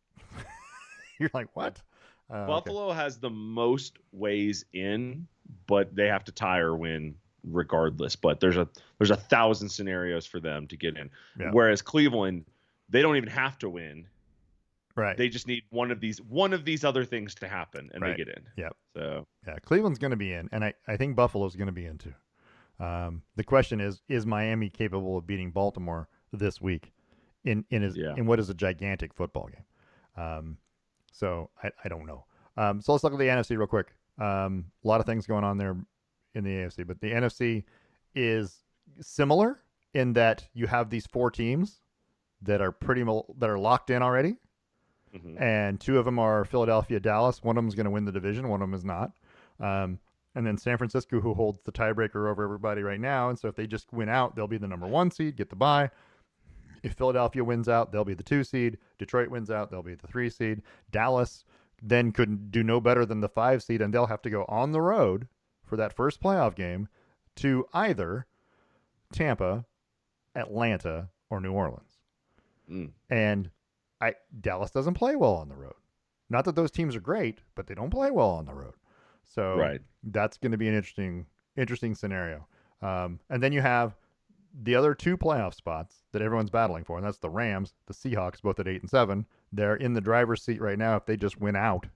you're like, what? Buffalo has the most ways in, but they have to tie or win regardless. But there's a 1,000 scenarios for them to get in. Yeah. Whereas Cleveland, they don't even have to win. Right. They just need one of these other things to happen, and Right. they get in. Yep. So Yeah, Cleveland's going to be in, and I think Buffalo's going to be in too. The question is Miami capable of beating Baltimore this week in what is a gigantic football game? So I don't know. So let's look at the NFC real quick. A lot of things going on there in the AFC, but the NFC is similar in that you have these 4 teams that are that are locked in already, and 2 of them are Philadelphia, Dallas. One of them is going to win the division. One of them is not. And then San Francisco, who holds the tiebreaker over everybody right now. And so if they just win out, they'll be the number 1 seed, get the bye. If Philadelphia wins out, they'll be the 2 seed. Detroit wins out, they'll be the 3 seed. Dallas then could do no better than the 5 seed, and they'll have to go on the road for that first playoff game to either Tampa, Atlanta, or New Orleans. And Dallas doesn't play well on the road. Not that those teams are great, but they don't play well on the road. So that's going to be an interesting scenario. And then you have the other 2 playoff spots that everyone's battling for, and that's the Rams, the Seahawks, both at 8-7. They're in the driver's seat right now. If they just win out,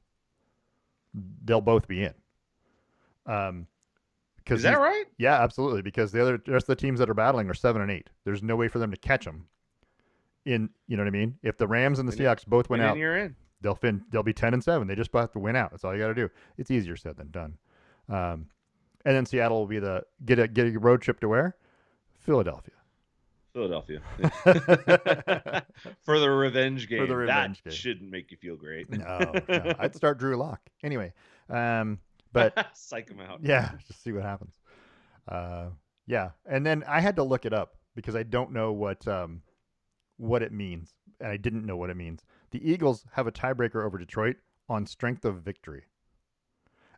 they'll both be in. Is that right? Yeah, absolutely. Because the rest of the teams that are battling are 7-8. There's no way for them to catch them. You know what I mean? If the Rams and the Seahawks both win out, you're in. They'll be 10-7. They just have to win out. That's all you got to do. It's easier said than done. And then Seattle will be get a road trip to where? Philadelphia. For the revenge game. That shouldn't make you feel great. No. I'd start Drew Lock anyway. But psych him out. Yeah, just see what happens. Yeah, and then I had to look it up because I don't know what it means, and I didn't know what it means. The Eagles have a tiebreaker over Detroit on strength of victory.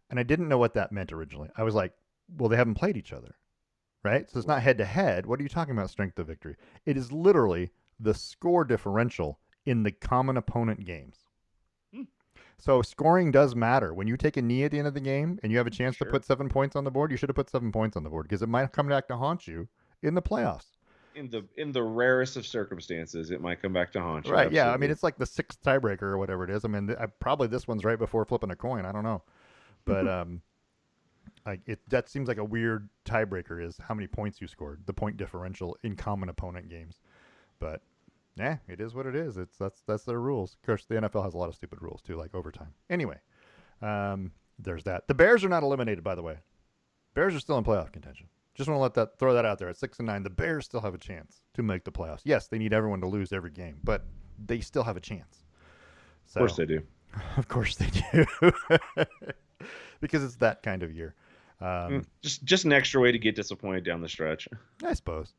And I didn't know what that meant originally. I was like, well, they haven't played each other, right? So it's not head to head. What are you talking about, strength of victory? It is literally the score differential in the common opponent games. Hmm. So scoring does matter. When you take a knee at the end of the game and you have a chance to Sure. put 7 points on the board, you should have put 7 points on the board because it might come back to haunt you in the playoffs. In the rarest of circumstances, it might come back to haunt you. Right? Yeah. I mean, Absolutely. it's like the sixth tiebreaker or whatever it is. I mean, probably this one's right before flipping a coin. I don't know, but that seems like a weird tiebreaker is how many points you scored, the point differential in common opponent games. But yeah, it is what it is. That's their rules. Of course, the NFL has a lot of stupid rules too, like overtime. Anyway, there's that. The Bears are not eliminated, by the way. Bears are still in playoff contention. Just want to throw that out there. At 6-9, the Bears still have a chance to make the playoffs. Yes, they need everyone to lose every game, but they still have a chance. Of course they do. Of course they do, because it's that kind of year. Just an extra way to get disappointed down the stretch. I suppose.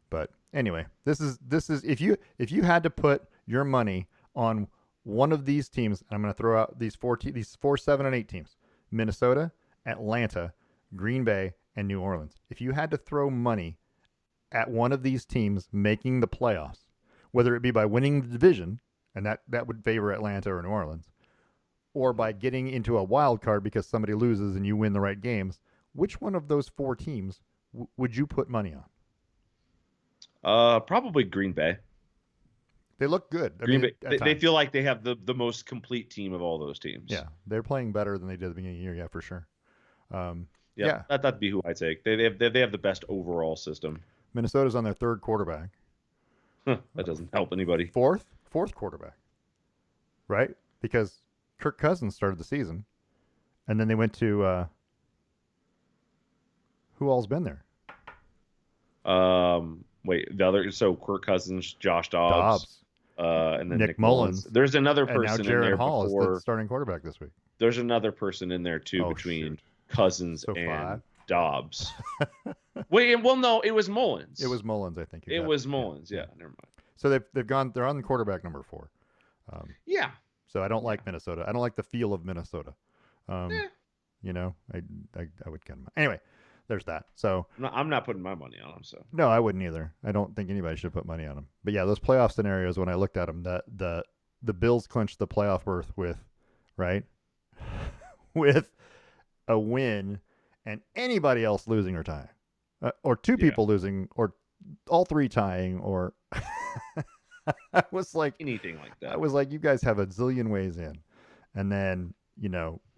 But anyway, this is if you had to put your money on one of these teams, I'm going to throw out these 4, 7, and 8 teams: Minnesota, Atlanta, Green Bay, and New Orleans. If you had to throw money at one of these teams making the playoffs, whether it be by winning the division, and that would favor Atlanta or New Orleans, or by getting into a wild card because somebody loses and you win the right games, which one of those 4 teams would you put money on? Probably Green Bay. They look good. Green Bay. They feel like they have the most complete team of all those teams. Yeah, they're playing better than they did at the beginning of the year. Yeah, for sure. Yeah, that'd be who I take. They have the best overall system. Minnesota's on their 3rd quarterback. That doesn't help anybody. Fourth quarterback, right? Because Kirk Cousins started the season, and then they went to who all's been there? Wait, the other. So Kirk Cousins, Josh Dobbs, and then Nick Mullins. There's another person and now in Jared there Hall before. is the starting quarterback this week. There's another person in there too between Cousins and 5. Dobbs. Wait, well, no, it was Mullins. It was Mullins, I think. It was Mullins. Yeah, never mind. So they're on the quarterback number 4. Yeah. So I don't like Minnesota. I don't like the feel of Minnesota. You know, I would get them. Anyway, there's that. So I'm not putting my money on them. So no, I wouldn't either. I don't think anybody should put money on them. But yeah, those playoff scenarios, when I looked at them, the Bills clinched the playoff berth with, right, with a win, and anybody else losing or tying, or 2 people losing, or all 3 tying, or I was like anything like that. I was like, you guys have a zillion ways in, and then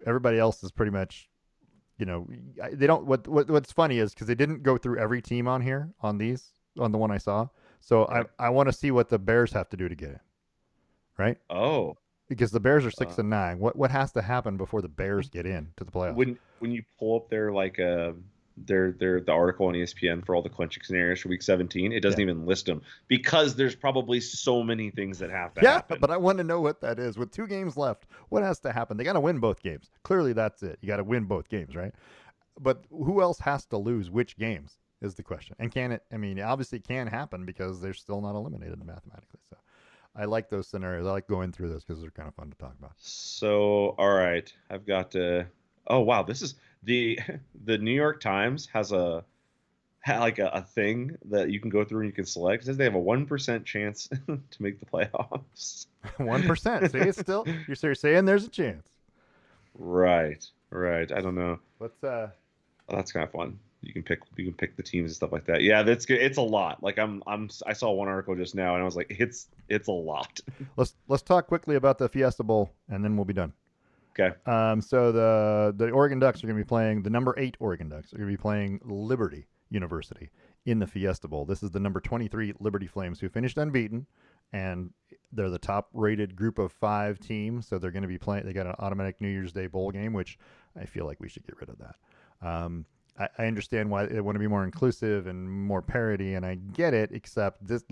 everybody else is pretty much, they don't. What's funny is because they didn't go through every team on here on the one I saw, so right. I want to see what the Bears have to do to get in, right? Oh, because the Bears are 6-9. What has to happen before the Bears get in to the playoffs? When you pull up their the article on ESPN for all the clinching scenarios for Week 17, it doesn't even list them because there's probably so many things that have to happen. Yeah, but I want to know what that is. With 2 games left, what has to happen? They got to win both games. Clearly, that's it. You got to win both games, right? But who else has to lose which games is the question. And can it? I mean, obviously, it can happen because they're still not eliminated mathematically. So I like those scenarios. I like going through those because they're kind of fun to talk about. So, all right, I've got to. Oh wow, this is the New York Times has a thing that you can go through and you can select. It says they have a 1% chance to make the playoffs. 1%. See, it's still you're saying there's a chance. Right. I don't know. Let's that's kind of fun. You can pick the teams and stuff like that. Yeah, that's good. It's a lot. Like I saw one article just now and I was like, it's a lot. Let's talk quickly about the Fiesta Bowl and then we'll be done. Okay. So the Oregon Ducks are going to be playing, the number 8 Oregon Ducks are going to be playing Liberty University in the Fiesta Bowl. This is the number 23 Liberty Flames who finished unbeaten, and they're the top rated group of 5 teams. So they're going to be playing, they got an automatic New Year's Day bowl game, which I feel like we should get rid of that. I understand why they want to be more inclusive and more parity, and I get it, except this.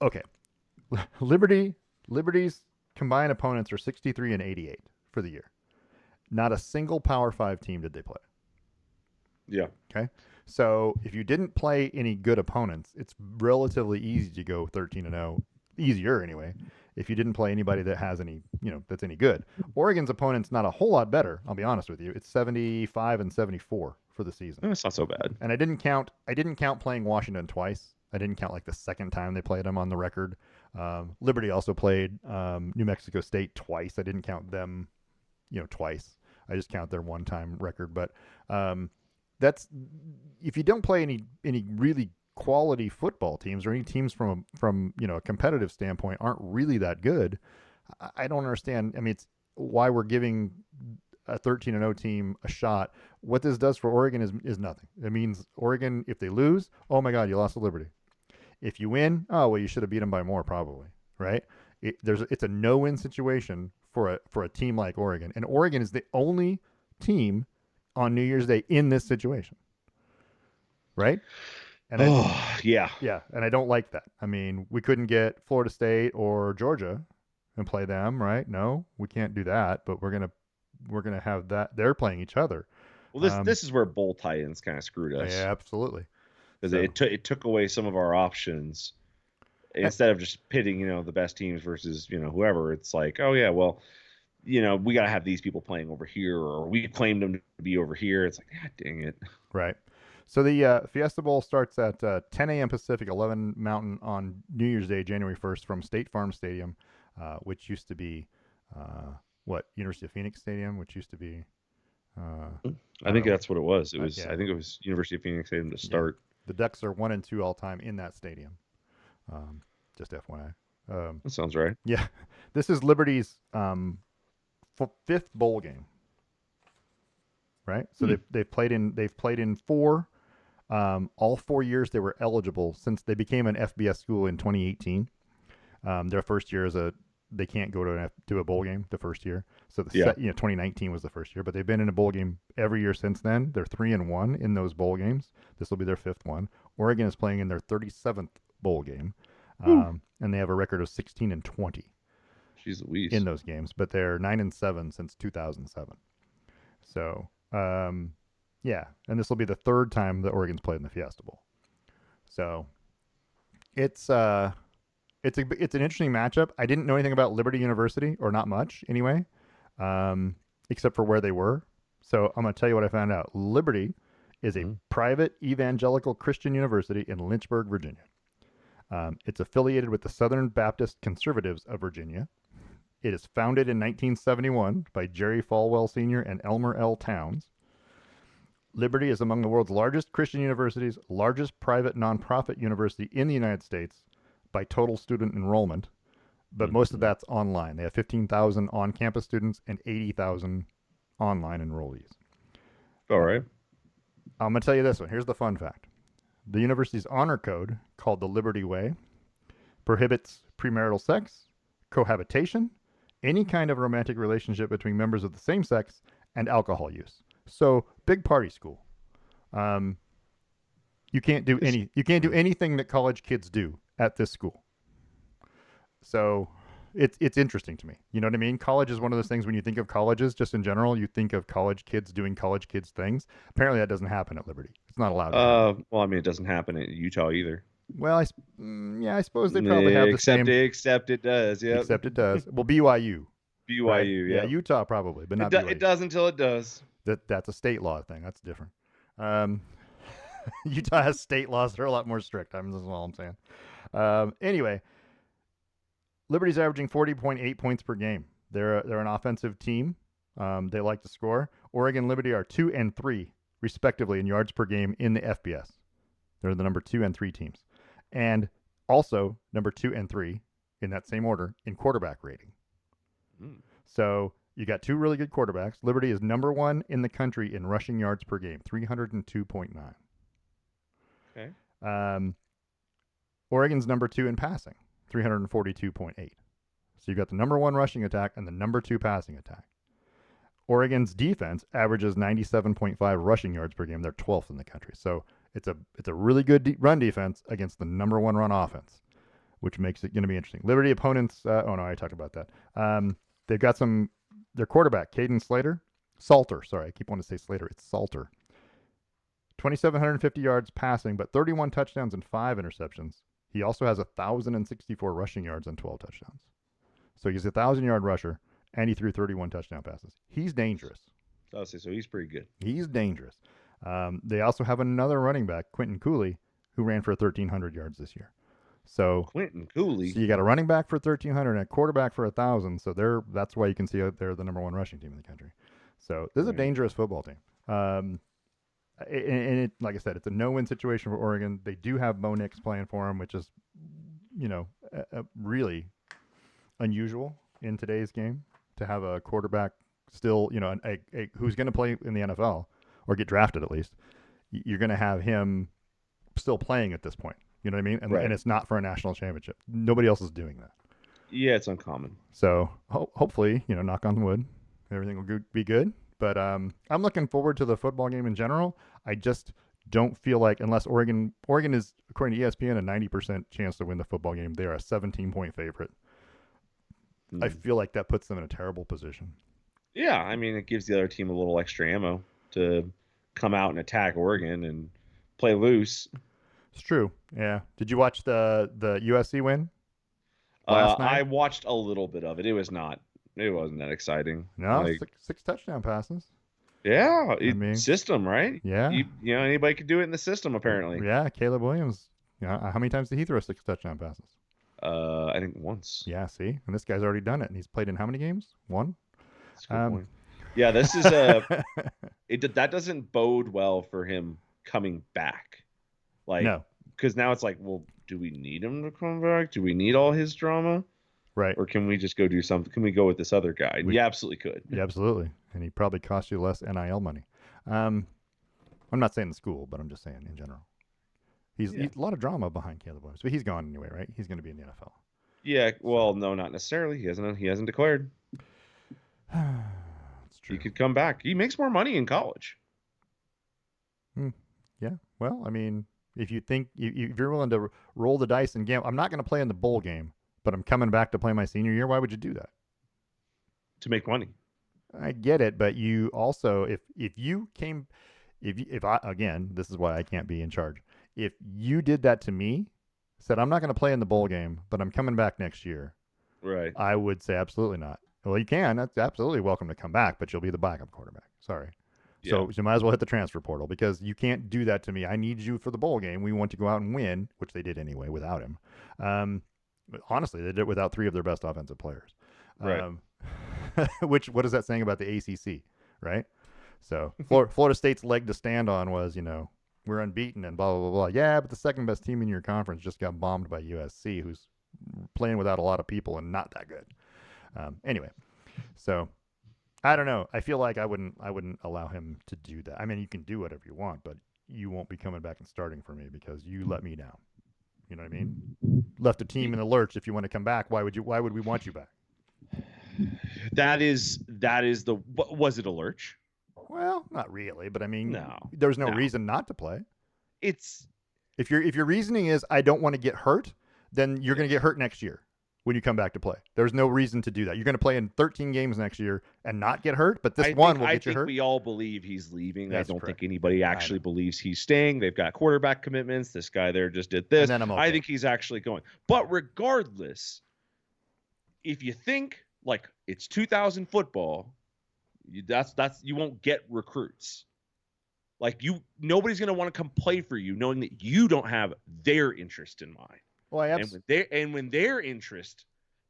Okay. Liberty's combined opponents are 63 and 88 for the year. Not a single Power 5 team did they play. Yeah. Okay. So if you didn't play any good opponents, it's relatively easy to go 13-0, easier anyway. If you didn't play anybody that has any, that's any good. Oregon's opponent's not a whole lot better. I'll be honest with you. It's 75 and 74 for the season. It's not so bad. And I didn't count playing Washington twice. I didn't count like the second time they played them on the record. Liberty also played New Mexico State twice. I didn't count them, twice. I just count their one-time record. But that's if you don't play any really quality football teams or any teams from a competitive standpoint aren't really that good. I don't understand. I mean, it's why we're giving a 13-0 team a shot. What this does for Oregon is nothing. It means Oregon, if they lose, oh my God, you lost to Liberty. If you win, oh well, you should have beat them by more probably, right? It's a no-win situation for a team like Oregon, and Oregon is the only team on New Year's Day in this situation, right? And yeah, and I don't like that. I mean, we couldn't get Florida State or Georgia and play them, right? No, we can't do that. But we're gonna have that. They're playing each other. Well, this is where bowl tie-ins kind of screwed us. Yeah, absolutely. Because it took away some of our options. Instead of just pitting, the best teams versus, whoever, it's like, oh yeah, well, we got to have these people playing over here, or we claimed them to be over here. It's like, God dang it. Right. So the Fiesta Bowl starts at 10 a.m. Pacific, 11 Mountain on New Year's Day, January 1st, from State Farm Stadium, which used to be University of Phoenix Stadium, which used to be. I think that's what it was. It was. I think it was University of Phoenix Stadium to start. Yeah. The Ducks are 1-2 all time in that stadium. Just FYI. That sounds right. Yeah, this is Liberty's fifth bowl game. Right, so they've played in 4. All 4 years they were eligible since they became an FBS school in 2018. Their first year they can't go to a bowl game the first year. So 2019 was the first year, but they've been in a bowl game every year since then. They're 3-1 in those bowl games. This will be their 5th one. Oregon is playing in their 37th bowl game, and they have a record of 16-20. Jeez Louise. In those games, but they're 9-7 since 2007. So. And this will be the 3rd time that Oregon's played in the Fiesta Bowl. So it's an interesting matchup. I didn't know anything about Liberty University, or not much anyway, except for where they were. So I'm going to tell you what I found out. Liberty is a private evangelical Christian university in Lynchburg, Virginia. It's affiliated with the Southern Baptist Conservatives of Virginia. It is founded in 1971 by Jerry Falwell Sr. and Elmer L. Towns. Liberty is among the world's largest Christian universities, largest private nonprofit university in the United States by total student enrollment, but most of that's online. They have 15,000 on-campus students and 80,000 online enrollees. All right. I'm going to tell you this one. Here's the fun fact. The university's honor code, called the Liberty Way, prohibits premarital sex, cohabitation, any kind of romantic relationship between members of the same sex, and alcohol use. So big party school. You can't do anything that college kids do at this school. So it's interesting to me. You know what I mean? College is one of those things when you think of colleges, just in general, you think of college kids doing college kids things. Apparently that doesn't happen at Liberty. It's not allowed. Well, I mean, it doesn't happen at Utah either. Well, I suppose they probably have the same. Except it does, yeah. Except it does. Well, BYU. BYU, right? Yeah, Utah probably, but not BYU. It does until it does. That's a state law thing. That's different. Utah has state laws that are a lot more strict. That's all I'm saying. Anyway, Liberty's averaging 40.8 points per game. They're an offensive team. They like to score. Oregon and Liberty are 2 and 3 respectively in yards per game in the FBS. They're the number 2 and 3 teams. And also number 2 and 3 in that same order in quarterback rating. So you got 2 really good quarterbacks. Liberty is number 1 in the country in rushing yards per game, 302.9. Okay. Oregon's number 2 in passing, 342.8. So you've got the number 1 rushing attack and the number 2 passing attack. Oregon's defense averages 97.5 rushing yards per game. They're 12th in the country. So it's a really good run defense against the number 1 run offense, which makes it going to be interesting. Liberty opponents. I talked about that. They've got their quarterback, Caden Salter. Sorry, I keep wanting to say Slater. It's Salter. 2,750 yards passing, but 31 touchdowns and 5 interceptions. He also has 1,064 rushing yards and 12 touchdowns. So he's a 1,000-yard rusher, and he threw 31 touchdown passes. He's dangerous. I'll say so. He's pretty good. He's dangerous. They also have another running back, Quentin Cooley, who ran for 1,300 yards this year. So Quentin Cooley. So you got a running back for 1,300 and a quarterback for 1,000. So that's why you can see they're the number one rushing team in the country. So this is a dangerous football team. And like I said, it's a no-win situation for Oregon. They do have Bo Nix playing for them, which is, really unusual in today's game to have a quarterback still, who's going to play in the NFL or get drafted at least. You're going to have him still playing at this point. You know what I mean? And it's not for a national championship. Nobody else is doing that. Yeah, it's uncommon. So hopefully, knock on wood, everything will be good. But I'm looking forward to the football game in general. I just don't feel like, unless Oregon is, according to ESPN, a 90% chance to win the football game. They are a 17-point favorite. I feel like that puts them in a terrible position. Yeah, I mean, it gives the other team a little extra ammo to come out and attack Oregon and play loose. It's true. Yeah. Did you watch the USC win last night? I watched a little bit of it. It wasn't that exciting. No, six touchdown passes. Yeah, system, right? Yeah. Anybody could do it in the system, apparently. Yeah, Caleb Williams. How many times did he throw 6 touchdown passes? I think once. Yeah, see? And this guy's already done it. And he's played in how many games? 1? That's a good point. Yeah, this is that doesn't bode well for him coming back. No. Because now it's like, well, do we need him to come back? Do we need all his drama? Right. Or can we just go do something? Can we go with this other guy? We absolutely could. Yeah, absolutely. And he probably cost you less NIL money. I'm not saying the school, but I'm just saying in general. He's a lot of drama behind Caleb Williams, but he's gone anyway, right? He's going to be in the NFL. Yeah, well, no, not necessarily. He hasn't declared. That's true. He could come back. He makes more money in college. Yeah. Well, I mean, if you think if you're willing to roll the dice and gamble, I'm not going to play in the bowl game, but I'm coming back to play my senior year. Why would you do that? To make money. I get it, but you also, if I, again, this is why I can't be in charge. If you did that to me, said I'm not going to play in the bowl game, but I'm coming back next year, right? I would say absolutely not. Well, you can. That's absolutely welcome to come back, but you'll be the backup quarterback. Sorry. Yeah. So you might as well hit the transfer portal because you can't do that to me. I need you for the bowl game. We want to go out and win, which they did anyway without him. Honestly, they did it without 3 of their best offensive players. Right. What is that saying about the ACC, right? So Florida State's leg to stand on was, we're unbeaten and blah, blah, blah, blah. Yeah, but the second best team in your conference just got bombed by USC, who's playing without a lot of people and not that good. Anyway, so I don't know. I feel like I wouldn't allow him to do that. I mean, you can do whatever you want, but you won't be coming back and starting for me because you let me down. You know what I mean? Left a team in the lurch. If you want to come back, why would we want you back? That is was it a lurch? Well, not really, but I mean, no, there's no reason not to play. It's if your reasoning is I don't want to get hurt, then you're going to get hurt next year when you come back to play. There's no reason to do that. You're going to play in 13 games next year and not get hurt, but this one will get you hurt. I think we all believe he's leaving. That's I don't correct. Think anybody actually believes he's staying. They've got quarterback commitments. This guy there just did this. Okay. I think he's actually going. But regardless, if you think like it's 2000 football, that's you won't get recruits. Like nobody's going to want to come play for you knowing that you don't have their interest in mind. Well, and when their interest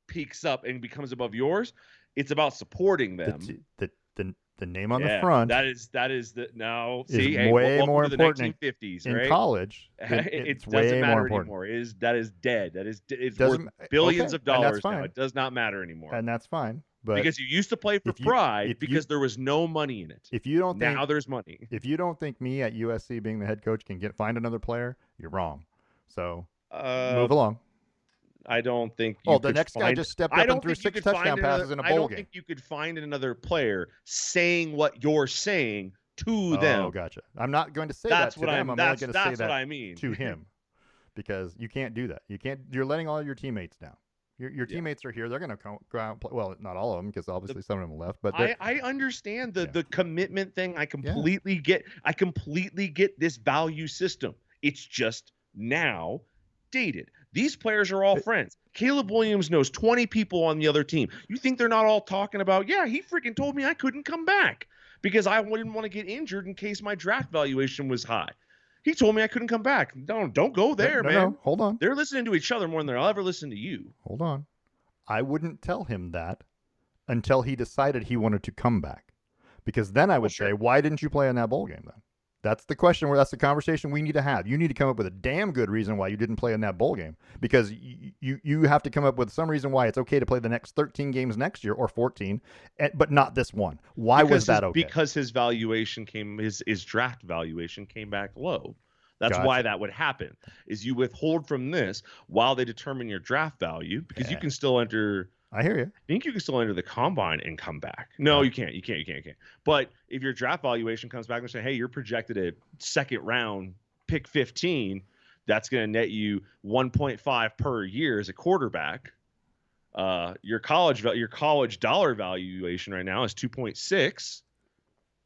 peaks up and becomes above yours, it's about supporting them. The name on the front. That is the now. See, way more important the 1950s, in right? college. It doesn't matter anymore. That is dead. It's worth billions of dollars now. It does not matter anymore. And that's fine. But because you used to play for pride because there was no money in it. If you don't think now there's money. If you don't think me at USC being the head coach can find another player, you're wrong. So move along. I don't think you the next guy just stepped up and threw 6 touchdown passes in a bowl game. I don't think you could find another player saying what you're saying to them. Oh, gotcha. I'm not going to say that to them. I'm only going to say that what I mean. to him because you can't do that. You're letting all your teammates down. Your teammates are here. They're going to go out and play. Well, not all of them because obviously some of them left. But I understand the commitment thing. I completely get. I completely get this value system. It's just now dated. These players are all friends. Caleb Williams knows 20 people on the other team. You think they're not all talking about, yeah, he freaking told me I couldn't come back because I wouldn't want to get injured in case my draft valuation was high. He told me I couldn't come back. Don't go there, man. No, hold on. They're listening to each other more than they'll ever listen to you. Hold on. I wouldn't tell him that until he decided he wanted to come back. Because then I would say, why didn't you play in that bowl game then? That's the question. Where that's the conversation we need to have. You need to come up with a damn good reason why you didn't play in that bowl game, because you have to come up with some reason why it's okay to play the next 13 games next year or 14, but not this one. Why was that okay? Because his valuation his draft valuation came back low. That's Gotcha. why that would happen. Is you withhold from this while they determine your draft value, because you can still enter. I hear you. I think you can still enter the combine and come back. No, you can't. You can't. But if your draft valuation comes back and say, hey, you're projected a second round pick 15, that's going to net you 1.5 per year as a quarterback. Your college dollar valuation right now is 2.6.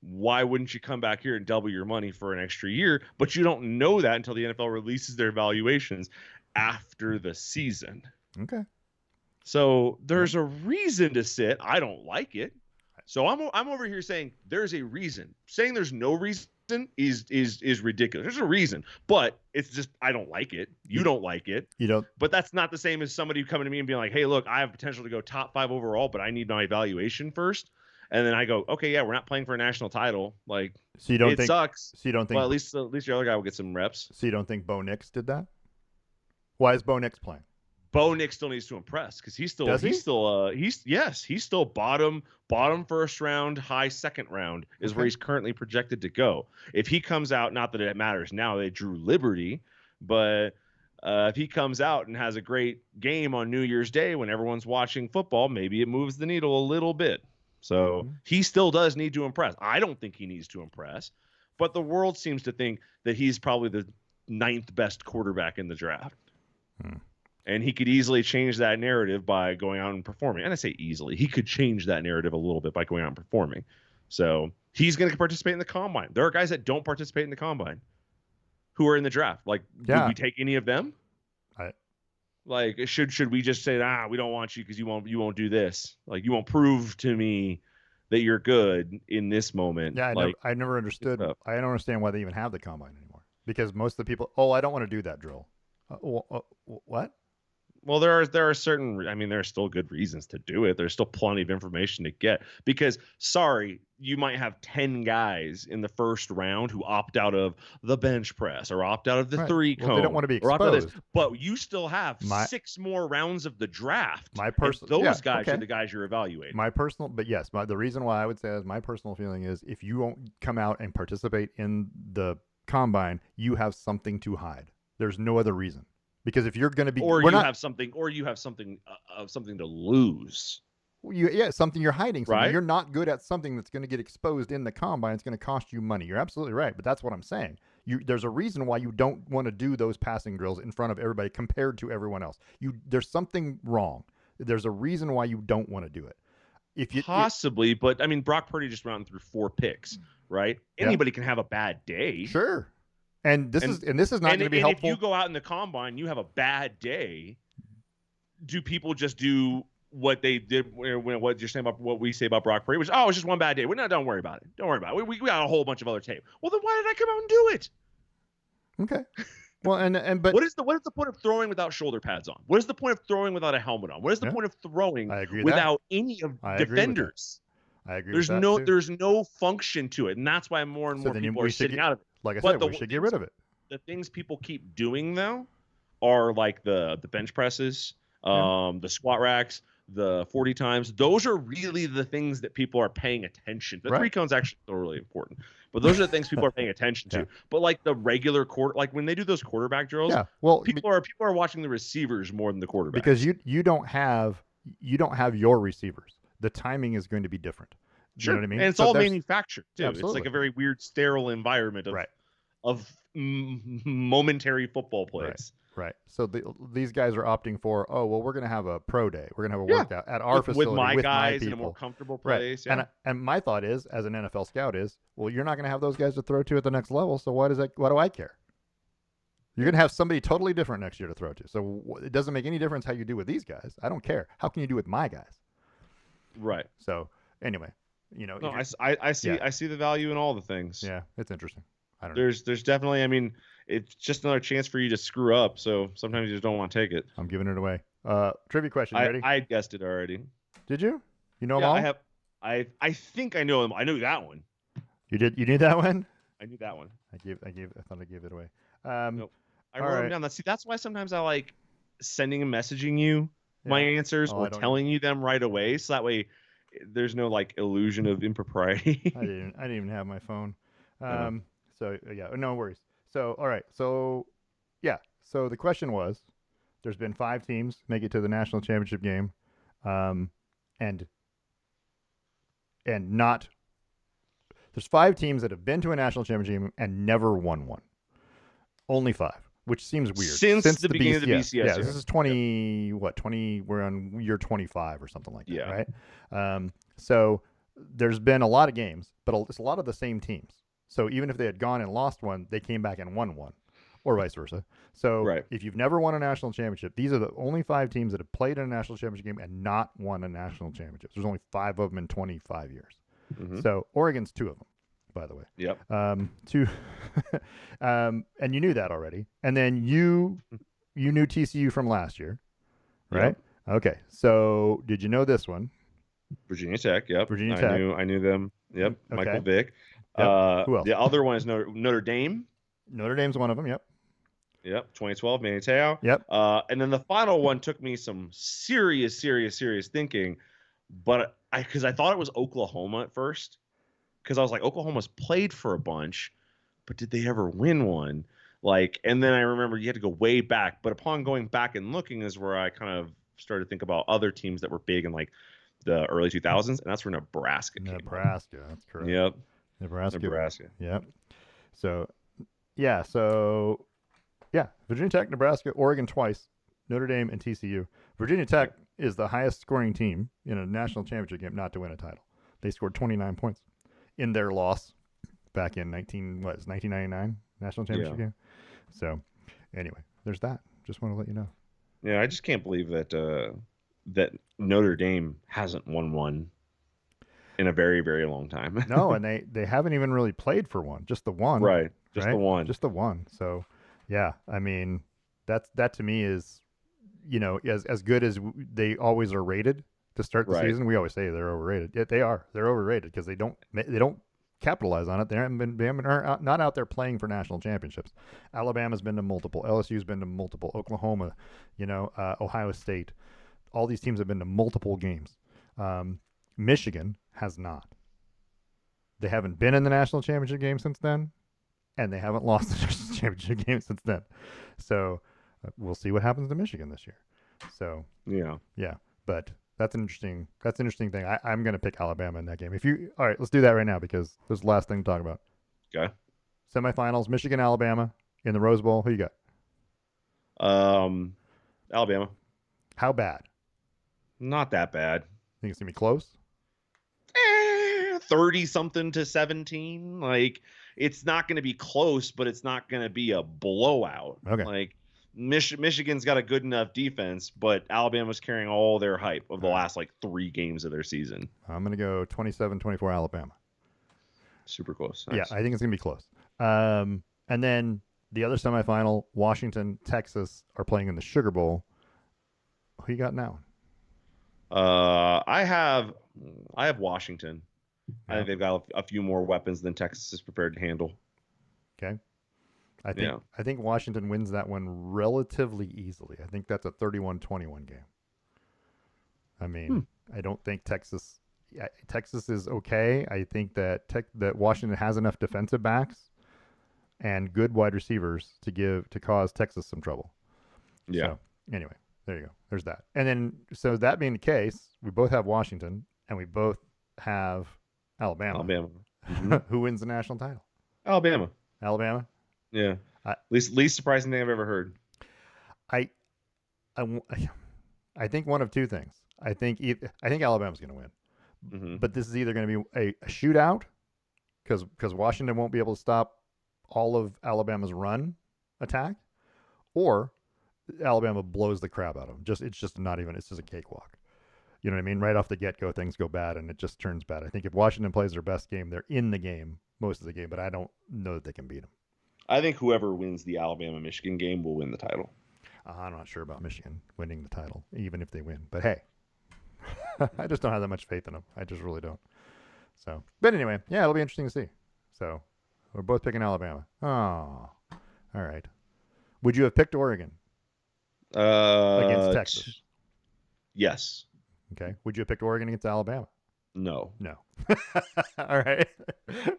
Why wouldn't you come back here and double your money for an extra year? But you don't know that until the NFL releases their valuations after the season. Okay. So there's a reason to sit. I don't like it. So I'm over here saying there's a reason. Saying there's no reason is ridiculous. There's a reason, but it's just I don't like it. You don't like it. You don't. But that's not the same as somebody coming to me and being like, "Hey, look, I have potential to go top 5 overall, but I need my evaluation first." And then I go, "Okay, yeah, we're not playing for a national title." Like, so you don't it think, sucks. So you don't think? Well, at least your other guy will get some reps. So you don't think Bo Nix did that? Why is Bo Nix playing? Bo Nix still needs to impress because he's still bottom first round, high second round is where he's currently projected to go. If he comes out, not that it matters now, they drew liberty, but if he comes out and has a great game on New Year's Day when everyone's watching football, maybe it moves the needle a little bit. So he still does need to impress. I don't think he needs to impress, but the world seems to think that he's probably the 9th best quarterback in the draft. And he could easily change that narrative by going out and performing. And I say easily. He could change that narrative a little bit by going out and performing. So he's going to participate in the combine. There are guys that don't participate in the combine who are in the draft. Like, would we take any of them? Like, should we just say, we don't want you because you won't do this. Like, you won't prove to me that you're good in this moment. Yeah, I never understood. I don't understand why they even have the combine anymore. Because most of the people, I don't want to do that drill. What? Well, there are certain, I mean, there are still good reasons to do it. There's still plenty of information to get because, you might have 10 guys in the first round who opt out of the bench press or opt out of the 3-cone. They don't want to be exposed. But you still have 6 more rounds of the draft. Guys are the guys you're evaluating. The reason why I would say that is my personal feeling is if you won't come out and participate in the combine, you have something to hide. There's no other reason. Because if you're going to be, you have something to lose. Something you're hiding. Something. Right? You're not good at something that's going to get exposed in the combine. It's going to cost you money. You're absolutely right. But that's what I'm saying. There's a reason why you don't want to do those passing drills in front of everybody compared to everyone else. There's something wrong. There's a reason why you don't want to do it. Possibly, but I mean, Brock Purdy just ran through 4 picks, right? Anybody can have a bad day. Sure. And this is not going to be helpful. If you go out in the combine, you have a bad day. Do people just do what they did? What you're saying about what we say about Brock Purdy? Which it's just one bad day. Don't worry about it. Don't worry about it. We got a whole bunch of other tape. Well, then why did I come out and do it? Okay. Well, but what is the point of throwing without shoulder pads on? What is the point of throwing without a helmet on? What is the point of throwing without any of defenders? I agree. There's no function to it, and that's why more and more people are sitting out of it. Like I said, we should get rid of it. The things people keep doing though are like the bench presses, the squat racks, the 40 times. Those are really the things that people are paying attention to. The 3-cone's actually still really important, but those are the things people are paying attention to. But like the regular like when they do those quarterback drills, people are watching the receivers more than the quarterback because you don't have your receivers. The timing is going to be different. Sure. You know what I mean? And it's all manufactured too. Absolutely. It's like a very weird, sterile environment of momentary football plays. Right. So these guys are opting for, we're going to have a pro day. We're going to have a workout at our facility with my guys people. in a more comfortable place. Right. And my thought is, as an NFL scout, you're not going to have those guys to throw to at the next level. So why do I care? You're going to have somebody totally different next year to throw to. So it doesn't make any difference how you do with these guys. I don't care. How can you do with my guys? Right. So anyway, No, if you're, I see yeah, I see the value in all the things. yeah, it's interesting. I don't know. There's definitely, I mean, it's just another chance for you to screw up. So sometimes you just don't want to take it. I'm giving it away. Trivia question. You ready? I guessed it already. Did you? You know them Yeah, I all? have. I think I know them. I knew that one. You did. You knew that one? I knew that one. I thought I gave it away. Nope. I All wrote them right. down. That's why sometimes I like sending and messaging you my Yeah. answers Oh, or I don't even. telling you them right away, so that way there's no like illusion of impropriety. I didn't even have my phone. Oh, So yeah, no worries. So all right. So yeah. So the question was, there's been 5 teams make it to the national championship game, um, and not there's 5 teams that have been to a national championship game and never won one. Only 5, which seems weird. since Since the the beginning of the BCS, BCS yeah, this era. is Yep. 20. We're on year 25 or something like that, Yeah. right? So there's been a lot of games, but it's a lot of the same teams. So even if they had gone and lost one, they came back and won one, or vice versa. So Right. if you've never won a national championship, these are the only 5 teams that have played in a national championship game and not won a national championship. There's only 5 of them in 25 years. Hmm. So Oregon's 2 of them, by the way. Yep. Two, and you knew that already. And then you knew TCU from last year, right? Yep. Okay. So did you know this one? Virginia Tech. Yep. Virginia Tech. I knew them. Yep. Michael Okay. Vick. Yep. Who else? The other one is Notre Dame. Notre Dame's one of them. Yep. Yep, 2012, Manny Te'o. Yep. And then the final one took me some serious thinking, but because I thought it was Oklahoma at first, because I was like, Oklahoma's played for a bunch, but did they ever win one? Like, and then I remember you had to go way back, but upon going back and looking is where I kind of started to think about other teams that were big in like the early 2000s, and that's where Nebraska came up. Nebraska. That's correct. Yep, Nebraska. Yep. So yeah. So yeah, Virginia Tech, Nebraska, Oregon twice, Notre Dame, and TCU. Virginia Tech is the highest scoring team in a national championship game not to win a title. They scored 29 points in their loss back in 1999 national championship game. So anyway, there's that. Just want to let you know. Yeah, I just can't believe that that Notre Dame hasn't won one in a very long time. No, and they haven't even really played for one, just the one. Right, just right? the one. Just the one. So yeah, I mean, that to me is, as good as they always are rated to start the Right. season. We always say they're overrated. Yeah, they are. They're overrated because they don't capitalize on it. They are not out there playing for national championships. Alabama's been to multiple. LSU's been to multiple. Oklahoma, Ohio State. All these teams have been to multiple games. Michigan has not. They haven't been in the national championship game since then, and they haven't lost the national championship game since then. So we'll see what happens to Michigan this year. So Yeah. but that's an interesting thing. I'm going to pick Alabama in that game. All right, let's do that right now because there's the last thing to talk about. Okay. Semifinals: Michigan, Alabama in the Rose Bowl. Who you got? Alabama. How bad? Not that bad. Think it's gonna be close? 30 something to 17. Like, it's not going to be close, but it's not going to be a blowout. Okay. Like, Michigan's got a good enough defense, but Alabama's carrying all their hype of the last like 3 games of their season. I'm gonna go 27-24 Alabama. Super close. Nice. Yeah, I think it's gonna be close. And then the other semifinal: Washington, Texas are playing in the Sugar Bowl. Who you got now? I have Washington. I Yeah. think they've got a few more weapons than Texas is prepared to handle. Okay. I think Washington wins that one relatively easily. I think that's a 31-21 game. I mean, I don't think Texas is okay. I think that Washington has enough defensive backs and good wide receivers to cause Texas some trouble. Yeah. So, anyway, there you go. There's that. And then, so that being the case, we both have Washington and we both have Alabama. Mm-hmm. Who wins the national title? Alabama. Alabama. Yeah. Least surprising thing I've ever heard. I think one of two things. I think Alabama's going to win, Mm-hmm. but this is either going to be a shootout because Washington won't be able to stop all of Alabama's run attack, or Alabama blows the crap out of them. It's just not even. It's just a cakewalk. You know what I mean? Right off the get go, things go bad, and it just turns bad. I think if Washington plays their best game, they're in the game most of the game, but I don't know that they can beat them. I think whoever wins the Alabama-Michigan game will win the title. I'm not sure about Michigan winning the title, even if they win. But hey, I just don't have that much faith in them. I just really don't. So, but anyway, yeah, it'll be interesting to see. So, we're both picking Alabama. Oh, all right. Would you have picked Oregon against Texas? Yes. Okay. Would you have picked Oregon against Alabama? No. No. All right.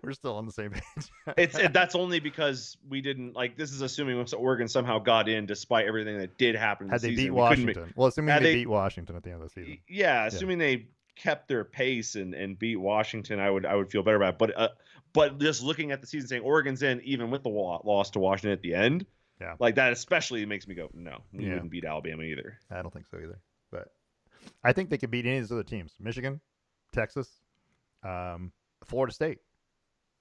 We're still on the same page. That's only because we didn't like. This is assuming Oregon somehow got in despite everything that did happen. Had the they season. beat Washington? Well, assuming they beat Washington at the end of the season. Yeah, assuming they kept their pace and beat Washington, I would feel better about it. But just looking at the season, saying Oregon's in even with the loss to Washington at the end, like that especially makes me go, no, we wouldn't beat Alabama either. I don't think so either. But I think they could beat any of these other teams: Michigan, Texas, Florida State.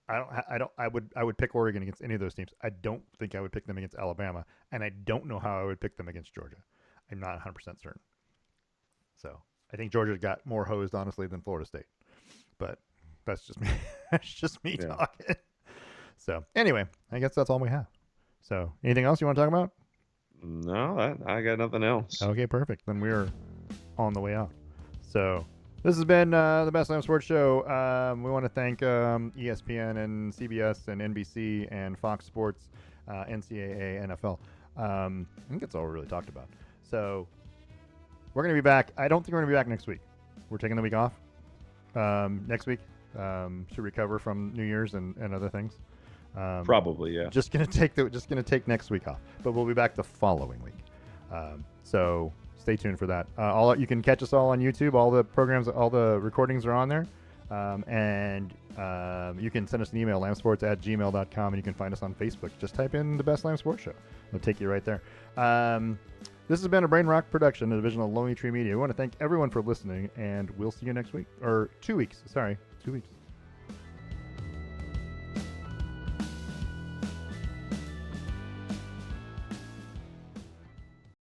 I would pick Oregon against any of those teams. I don't think I would pick them against Alabama, and I don't know how I would pick them against Georgia. I'm not 100% certain. So I think Georgia got more hosed, honestly, than Florida State. But that's just me. That's just me talking. So anyway, I guess that's all we have. So anything else you want to talk about? No, I got nothing else. Okay, perfect. Then we're on the way out. So this has been the Best Lamb Sports Show. We want to thank ESPN and CBS and NBC and Fox Sports, NCAA, NFL. I think that's all we really talked about. So we're going to be back. I don't think we're going to be back next week. We're taking the week off next week to recover from New Year's and other things. Probably, yeah. Just gonna take next week off, but we'll be back the following week. So stay tuned for that. You can catch us all on YouTube. All the programs, all the recordings are on there, and you can send us an email, lambsports@gmail.com, and you can find us on Facebook. Just type in the Best Lamb Sports Show. It'll take you right there. This has been a Brain Rock production, a division of Lonely Tree Media. We want to thank everyone for listening, and we'll see you next week. Or 2 weeks. Sorry, 2 weeks.